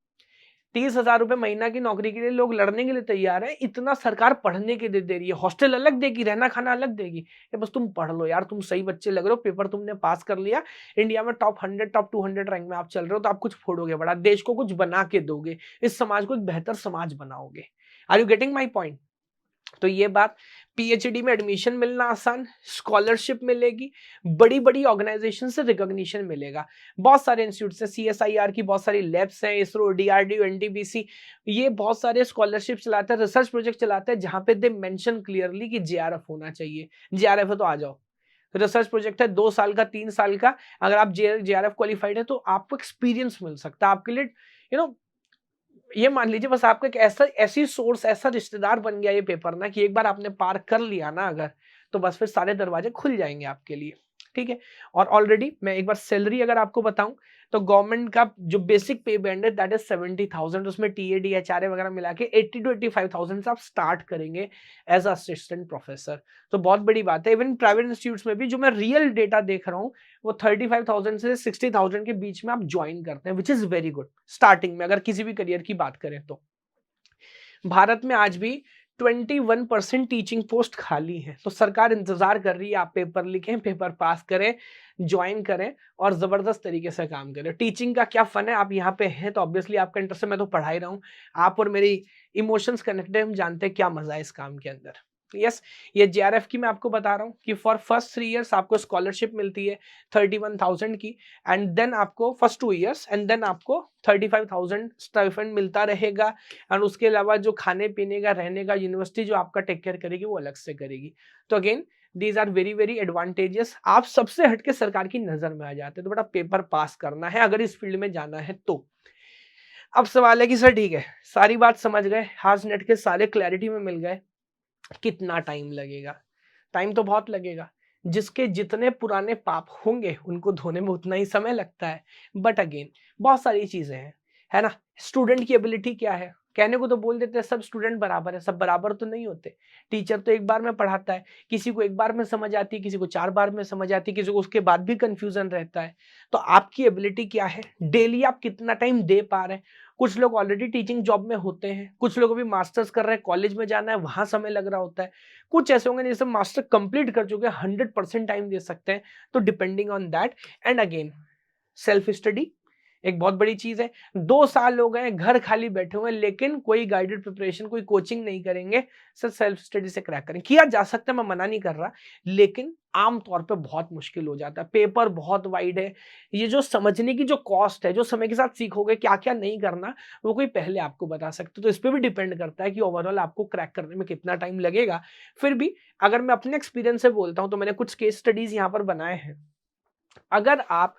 30,000 रुपए महीना की नौकरी के लिए लोग लड़ने के लिए तैयार है, इतना सरकार पढ़ने के लिए दे रही है। हॉस्टल अलग देगी, रहना खाना अलग देगी। ये बस तुम पढ़ लो यार, तुम सही बच्चे लग रहे हो, पेपर तुमने पास कर लिया, इंडिया में टॉप 100 टॉप 200 रैंक में आप चल रहे हो, तो आप कुछ फोड़ोगे बड़ा, देश को कुछ बना के दोगे, इस समाज को एक बेहतर समाज बनाओगे। Are you getting my point? तो ये बात, पीएचडी में एडमिशन मिलना आसान, स्कॉलरशिप मिलेगी, बड़ी बड़ी ऑर्गेनाइजेशन से रिकॉग्निशन मिलेगा। बहुत सारे इंस्टीट्यूट हैं, सीएसआईआर की बहुत सारी लैब्स हैं, इसरो, डीआरडीओ, एनटीपीसी, ये बहुत सारे स्कॉलरशिप चलाते हैं, रिसर्च प्रोजेक्ट चलाते हैं, जहां पे दे मेंशन क्लियरली कि जेआरएफ होना चाहिए। जेआरएफ है तो आ जाओ, रिसर्च प्रोजेक्ट है 2 साल का, 3 साल का, अगर आप जेआरएफ क्वालिफाइड है तो आपको एक्सपीरियंस मिल सकता है। आपके लिए ये मान लीजिए बस आपका एक ऐसी सोर्स, ऐसा रिश्तेदार बन गया ये पेपर ना, कि एक बार आपने पार कर लिया ना अगर, तो बस फिर सारे दरवाजे खुल जाएंगे आपके लिए। ठीक है। और ऑलरेडी मैं एक बार सैलरी अगर आपको बताऊं, तो गवर्नमेंट का जो बेसिक पे बैंड है दैट इज 70,000, उसमें टीएडी एचआरए वगैरह मिला के 80 to 85,000 से आप स्टार्ट करेंगे एज असिस्टेंट प्रोफेसर। तो बहुत बड़ी बात है। इवन प्राइवेट इंस्टीट्यूट्स में भी जो मैं रियल डेटा देख रहा हूँ, वो 35,000 से 60,000 के बीच में आप ज्वाइन करते हैं, which is very good starting में, अगर किसी भी करियर की बात करें तो। भारत में आज भी 21% टीचिंग पोस्ट खाली है, तो सरकार इंतजार कर रही है आप पेपर लिखें, पेपर पास करें, ज्वाइन करें और जबरदस्त तरीके से काम करें। टीचिंग का क्या फन है, आप यहाँ पे हैं तो ऑब्वियसली आपका इंटरेस्ट है, मैं तो पढ़ा ही रहा हूँ, आप और मेरी इमोशंस कनेक्टेड, हम जानते हैं क्या मजा है इस काम के अंदर। यस, ये जेआरएफ की मैं आपको बता रहा हूँ कि फॉर फर्स्ट 3 इयर्स आपको स्कॉलरशिप मिलती है 31,000 की, एंड देन आपको फर्स्ट 2 इयर्स एंड देन आपको 35,000 स्टाइपेंड मिलता रहेगा। एंड उसके अलावा जो खाने पीने का, रहने का, यूनिवर्सिटी जो आपका टेक केयर करेगी वो अलग से करेगी। तो again these are very very advantages. आप सबसे हटके सरकार की नजर में आ जाते हैं, तो बड़ा पेपर पास करना है अगर इस फील्ड में जाना है तो। अब सवाल है कि सर ठीक है, सारी बात समझ गए, हाज नेट के सारे क्लैरिटी में मिल गए, कितना टाइम लगेगा? टाइम तो बहुत लगेगा। जिसके जितने पुराने पाप होंगे उनको धोने में उतना ही समय लगता है। बट अगेन बहुत सारी चीजें हैं, है ना। स्टूडेंट की एबिलिटी क्या है? कहने को तो बोल देते हैं सब स्टूडेंट बराबर है, सब बराबर तो नहीं होते। टीचर तो एक बार में पढ़ाता है, किसी को एक बार में समझ आती है, किसी को 4 बार में समझ आती है, किसी को उसके बाद भी कंफ्यूजन रहता है। तो आपकी एबिलिटी क्या है? डेली आप कितना टाइम दे पा रहे हैं? कुछ लोग ऑलरेडी टीचिंग जॉब में होते हैं, कुछ लोग अभी मास्टर्स कर रहे हैं, कॉलेज में जाना है, वहां समय लग रहा होता है। कुछ ऐसे होंगे जैसे मास्टर कंप्लीट कर चुके हैं, 100% टाइम दे सकते हैं। तो depending on that, and again self study एक बहुत बड़ी चीज है। 2 साल हो गए घर खाली बैठे हुए हैं, लेकिन कोई गाइडेड प्रिपरेशन, कोई कोचिंग नहीं करेंगे। सर सेल्फ स्टडी से क्रैक करें, किया जा सकता है, मैं मना नहीं कर रहा, लेकिन आमतौर पे बहुत मुश्किल हो जाता है। पेपर बहुत वाइड है। ये जो समझने की जो कॉस्ट है, जो समय के साथ सीखोगे क्या क्या नहीं करना, वो कोई पहले आपको बता सकते। तो इस पर भी डिपेंड करता है कि ओवरऑल आपको क्रैक करने में कितना टाइम लगेगा। फिर भी अगर मैं अपने एक्सपीरियंस से बोलता हूं, तो मैंने कुछ केस स्टडीज यहाँ पर बनाए हैं। अगर आप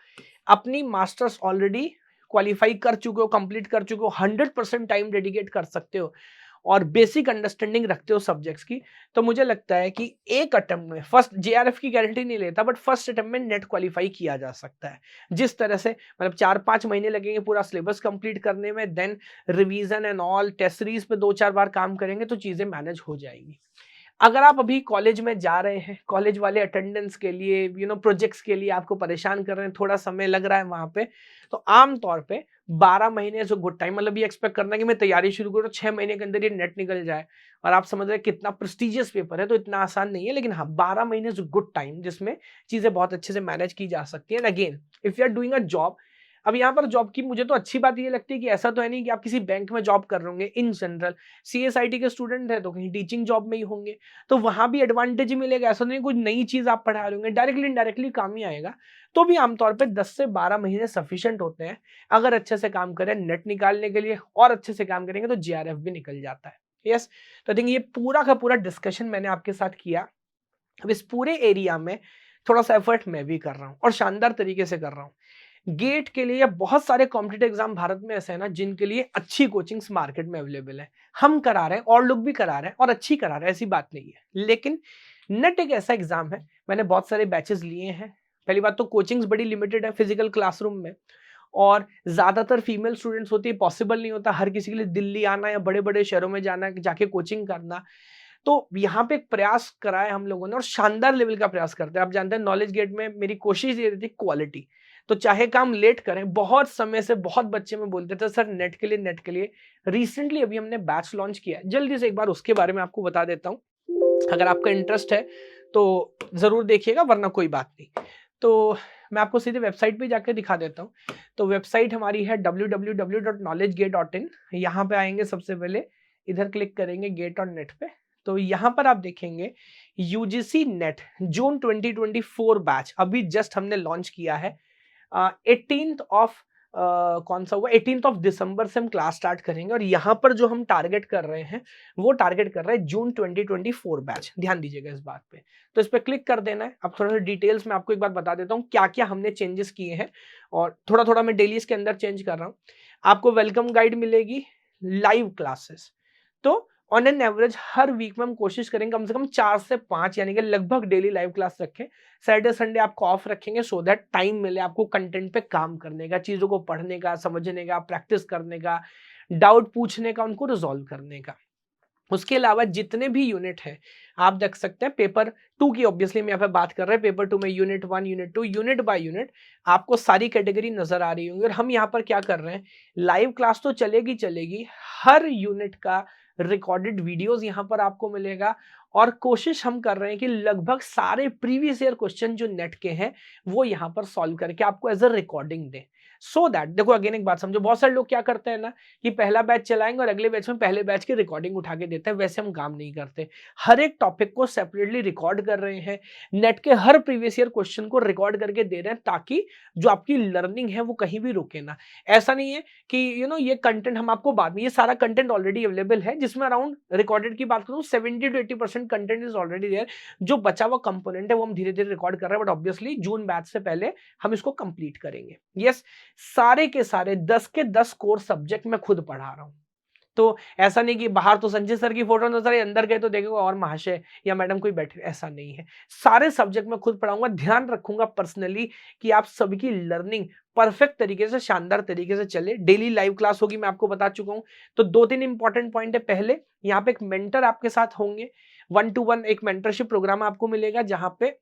अपनी मास्टर्स ऑलरेडी क्वालिफाई कर चुके हो, कंप्लीट कर चुके हो, 100% टाइम डेडिकेट कर सकते हो और बेसिक अंडरस्टैंडिंग रखते हो सब्जेक्ट्स की, तो मुझे लगता है कि एक अटेम्प्ट में, फर्स्ट जेआरएफ की गारंटी नहीं लेता, बट फर्स्ट अटेम्प्ट में नेट क्वालिफाई किया जा सकता है। जिस तरह से मतलब 4-5 महीने लगेंगे पूरा सिलेबस कंप्लीट करने में, then revision and all, test series पे 2-4 बार काम करेंगे तो चीजें मैनेज हो जाएंगी। अगर आप अभी कॉलेज में जा रहे हैं, कॉलेज वाले अटेंडेंस के लिए, प्रोजेक्ट्स के लिए आपको परेशान कर रहे हैं, थोड़ा समय लग रहा है वहां पे, तो आमतौर पे 12 महीने जो गुड टाइम, मतलब ये एक्सपेक्ट करना कि मैं तैयारी शुरू करूँ 6 महीने के अंदर ये नेट निकल जाए। और आप समझ रहे हैं कितना प्रेस्टिजियस पेपर है, तो इतना आसान नहीं है, लेकिन हाँ 12 महीने जो गुड टाइम, जिसमें चीजें बहुत अच्छे से मैनेज की जा सकती है। Again if you are doing a job, अब यहाँ पर जॉब की मुझे तो अच्छी बात ये लगती है कि ऐसा तो है नहीं कि आप किसी बैंक में जॉब कर रहे होंगे। इन जनरल सीएसआईटी के स्टूडेंट है तो कहीं टीचिंग जॉब में ही होंगे, तो वहां भी एडवांटेज ही मिलेगा। ऐसा नहीं कोई नई चीज आप पढ़ा रहे होंगे, डायरेक्टली इनडायरेक्टली काम ही आएगा। तो भी आमतौर पे 10 से 12 महीने सफिशिएंट होते हैं अगर अच्छे से काम करें नेट निकालने के लिए, और अच्छे से काम करेंगे तो जेआरएफ भी निकल जाता है। यस, तो आई थिंक ये पूरा का पूरा डिस्कशन मैंने आपके साथ किया। अब इस पूरे एरिया में थोड़ा सा एफर्ट मैं भी कर रहा हूँ और शानदार तरीके से कर रहा हूँ। गेट के लिए बहुत सारे कॉम्पिटिटिव एग्जाम भारत में ऐसे हैं ना जिनके लिए अच्छी कोचिंग्स मार्केट में अवेलेबल है। हम करा रहे हैं और लोग भी करा रहे हैं और अच्छी करा रहे हैं, ऐसी बात नहीं है। लेकिन नेट एक ऐसा एग्जाम है, मैंने बहुत सारे बैचेस लिए हैं। पहली बात तो कोचिंग्स बड़ी लिमिटेड है फिजिकल क्लासरूम में, और ज्यादातर फीमेल स्टूडेंट्स होती है, पॉसिबल नहीं होता हर किसी के लिए दिल्ली आना या बड़े बड़े शहरों में जाना जाके कोचिंग करना। तो यहाँ पे एक प्रयास करा है हम लोगों ने और शानदार लेवल का प्रयास करते हैं। आप जानते हैं नॉलेज गेट में मेरी कोशिश ये रहती है क्वालिटी, तो चाहे काम लेट करें, बहुत समय से बहुत बच्चे में बोलते थे सर नेट के लिए, नेट के लिए। रिसेंटली अभी हमने बैच लॉन्च किया है, जल्दी से एक बार उसके बारे में आपको बता देता हूँ। अगर आपका इंटरेस्ट है तो जरूर देखिएगा, वरना कोई बात नहीं। तो मैं आपको सीधे वेबसाइट पे जाकर दिखा देता हूँ। तो वेबसाइट हमारी है www.knowledgegate.in। यहाँ पे आएंगे, सबसे पहले इधर क्लिक करेंगे गेट ऑन नेट पे, तो यहाँ पर आप देखेंगे यूजीसी नेट जून 2024 बैच अभी जस्ट हमने लॉन्च किया है। 18th ऑफ कौन सा हुआ 18th ऑफ दिसंबर से हम क्लास स्टार्ट करेंगे, और यहाँ पर जो हम टारगेट कर रहे हैं वो टारगेट कर रहे हैं जून 2024 बैच। ध्यान दीजिएगा इस बात पे। तो इस पर क्लिक कर देना है। अब थोड़ा सा डिटेल्स में आपको एक बात बता देता हूँ क्या क्या हमने चेंजेस किए हैं, और थोड़ा थोड़ा मैं डेली इसके अंदर चेंज कर रहा हूँ। आपको वेलकम गाइड मिलेगी, लाइव क्लासेस, तो ऑन एन एवरेज हर वीक में हम कोशिश करेंगे कम से कम 4 से 5 यानी कि लगभग डेली लाइव क्लास रखें। सैटरडे संडे आपको ऑफ रखेंगे सो दैट टाइम मिले आपको कंटेंट पे काम करने का, चीजों को पढ़ने का, समझने का, प्रैक्टिस करने का, डाउट पूछने का, उनको रिजॉल्व करने का। उसके अलावा जितने भी यूनिट है आप देख सकते हैं, पेपर 2 की ऑब्वियसली हम यहाँ पे बात कर रहे हैं। पेपर 2 में unit 1, unit 2, unit by unit आपको सारी कैटेगरी नजर आ रही होंगी। और हम यहाँ पर क्या कर रहे हैं, लाइव क्लास तो चलेगी चलेगी, हर यूनिट का रिकॉर्डेड वीडियोस यहाँ पर आपको मिलेगा। और कोशिश हम कर रहे हैं कि लगभग सारे प्रीवियस ईयर क्वेश्चन जो नेट के हैं वो यहाँ पर सॉल्व करके आपको एज अ रिकॉर्डिंग दें। सो दैट देखो अगेन एक बात समझो, बहुत सारे लोग क्या करते हैं ना कि पहला बैच चलाएंगे और अगले बैच में पहले बैच की रिकॉर्डिंग उठा के देते हैं, वैसे हम काम नहीं करते। हर एक टॉपिक को सेपरेटली रिकॉर्ड कर रहे हैं, नेट के हर प्रीवियस ईयर क्वेश्चन को रिकॉर्ड करके दे रहे हैं, ताकि जो आपकी लर्निंग है वो कहीं भी रुके ना। ऐसा नहीं है कि ये कंटेंट हम आपको बाद में, ये सारा कंटेंट ऑलरेडी अवेलेबल है, जिसमें अराउंड रिकॉर्डेड की बात करूं 70 to 80% content is already there. जो बचा हुआ कंपोनेंट है वो हम धीरे धीरे रिकॉर्ड कर रहे हैं, बट ऑब्वियसली जून बैच से पहले हम इसको कंप्लीट करेंगे। यस, सारे के सारे 10 के 10 कोर सब्जेक्ट मैं खुद पढ़ा रहा हूं। तो ऐसा नहीं कि बाहर तो संजय सर की फोटो नजर आई, अंदर गए तो देखेगा और महाशय या मैडम कोई बैठे, ऐसा नहीं है। सारे सब्जेक्ट में खुद पढ़ाऊंगा, ध्यान रखूंगा पर्सनली कि आप सबकी लर्निंग परफेक्ट तरीके से, शानदार तरीके से चले। डेली लाइव क्लास होगी, मैं आपको बता चुका हूं। तो 2-3 इंपॉर्टेंट पॉइंट है। पहले, यहाँ पे एक मेंटर आपके साथ होंगे, 1-to-1 एक मेंटरशिप प्रोग्राम आपको मिलेगा, जहां पे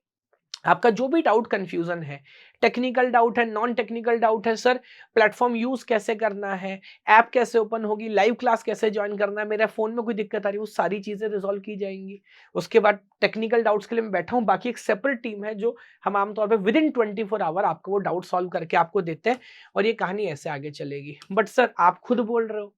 आपका जो भी डाउट कंफ्यूजन है, टेक्निकल डाउट है, नॉन टेक्निकल डाउट है, सर प्लेटफॉर्म यूज कैसे करना है, ऐप कैसे ओपन होगी, लाइव क्लास कैसे ज्वाइन करना है, मेरे फोन में कोई दिक्कत आ रही है, वो सारी चीजें रिजॉल्व की जाएंगी। उसके बाद टेक्निकल डाउट्स के लिए मैं बैठा हूं, बाकी एक सेपरेट टीम है जो हम आमतौर पर विद इन 24 आवर आपको वो डाउट सॉल्व करके आपको देते हैं, और ये कहानी ऐसे आगे चलेगी। बट सर आप खुद बोल रहे हो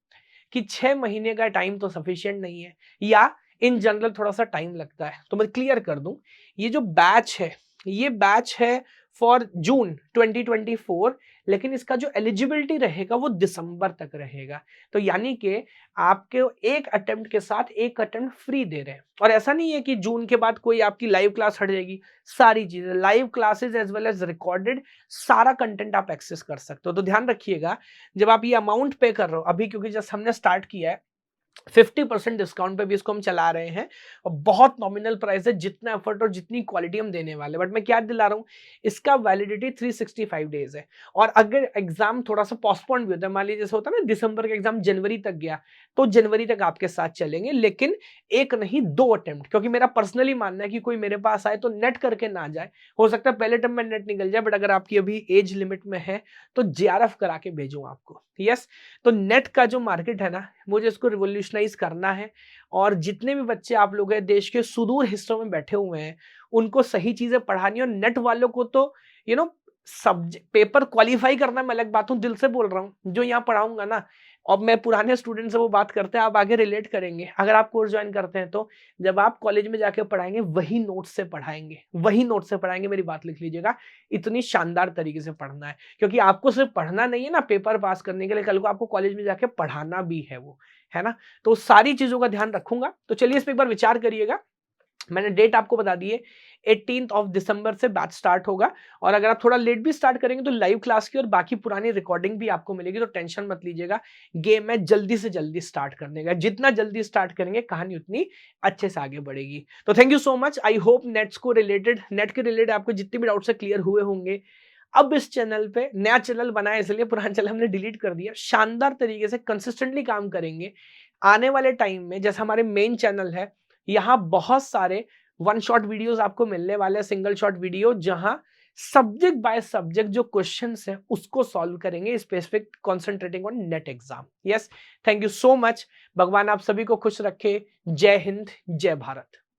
कि 6 महीने का टाइम तो सफिशिएंट नहीं है, या इन जनरल थोड़ा सा टाइम लगता है। तो मैं क्लियर कर दूं, ये जो बैच है, ये बैच है फॉर जून 2024, लेकिन इसका जो एलिजिबिलिटी रहेगा वो दिसंबर तक रहेगा। तो यानी कि आपके एक अटेम्प्ट के साथ एक अटेम्प्ट फ्री दे रहे हैं। और ऐसा नहीं है कि जून के बाद कोई आपकी लाइव क्लास हट जाएगी, सारी चीजें live classes as well as recorded, सारा कंटेंट आप एक्सेस कर सकते हो। तो ध्यान रखिएगा, जब आप ये अमाउंट पे कर रहे हो अभी, क्योंकि जस्ट हमने स्टार्ट किया है, 50% डिस्काउंट पे भी इसको हम चला रहे हैं, और बहुत नॉमिनल प्राइस है, जितना एफर्ट और जितनी क्वालिटी हम देने वाले। बट मैं क्या दिला रहा हूं, इसका वैलिडिटी 365 डेज है। और अगर एग्जाम थोड़ा सा पोस्टपोन भी होता है, मान लीजिए जैसे होता है ना दिसंबर का एग्जाम जनवरी तक गया, तो जनवरी तक आपके साथ चलेंगे, लेकिन एक नहीं 2 अटेम्प्ट, क्योंकि मेरा पर्सनली मानना है कि कोई मेरे पास आए तो नेट करके ना जाए। हो सकता है पहले अटेम्प्ट में नेट निकल जाए, बट अगर आपकी अभी एज लिमिट में है तो जेआरएफ करा के भेजूं आपको। यस, तो नेट का जो मार्केट है ना, मुझे इसको रिवोल्यूशनाइज करना है, और जितने भी बच्चे आप लोग हैं देश के सुदूर हिस्सों में बैठे हुए हैं, उनको सही चीजें पढ़ानी है। और नेट वालों को तो सब्जेक्ट पेपर क्वालिफाई करना, मैं अलग बात हूँ, दिल से बोल रहा हूँ, जो यहाँ पढ़ाऊंगा ना, और मैं पुराने स्टूडेंट से वो बात करते हैं, आप आगे रिलेट करेंगे अगर आप कोर्स ज्वाइन करते हैं तो, जब आप कॉलेज में जाके पढ़ाएंगे वही नोट से पढ़ाएंगे, वही नोट से पढ़ाएंगे, मेरी बात लिख लीजिएगा। इतनी शानदार तरीके से पढ़ना है, क्योंकि आपको सिर्फ पढ़ना नहीं है ना पेपर पास करने के लिए, कल को आपको कॉलेज में जाके पढ़ाना भी है, वो है ना। तो सारी चीजों का ध्यान रखूंगा। तो चलिए इस पर एक बार विचार करिएगा। मैंने डेट आपको बता दी है, 18 दिसंबर से बैच स्टार्ट होगा। और अगर आप थोड़ा लेट भी स्टार्ट करेंगे तो लाइव क्लास की और बाकी पुरानी रिकॉर्डिंग भी आपको मिलेगी, तो टेंशन मत लीजिएगा। गेम है जल्दी से जल्दी स्टार्ट करने का, जितना जल्दी स्टार्ट करेंगे कहानी उतनी अच्छे से आगे बढ़ेगी। तो thank you so much. I hope net के रिलेटेड आपको जितने भी डाउट्स क्लियर हुए होंगे। अब इस चैनल पे नया चैनल बनाया, इसलिए पुराना चैनल हमने डिलीट कर दिया। शानदार तरीके से कंसिस्टेंटली काम करेंगे। आने वाले टाइम में जैसे हमारे मेन चैनल है, यहाँ बहुत सारे वन शॉट वीडियोस आपको मिलने वाले हैं, सिंगल शॉट वीडियो, जहां सब्जेक्ट बाय सब्जेक्ट जो क्वेश्चंस हैं उसको सॉल्व करेंगे, specific concentrating on net exam. Yes, thank you so much. भगवान आप सभी को खुश रखे। जय हिंद, जय भारत।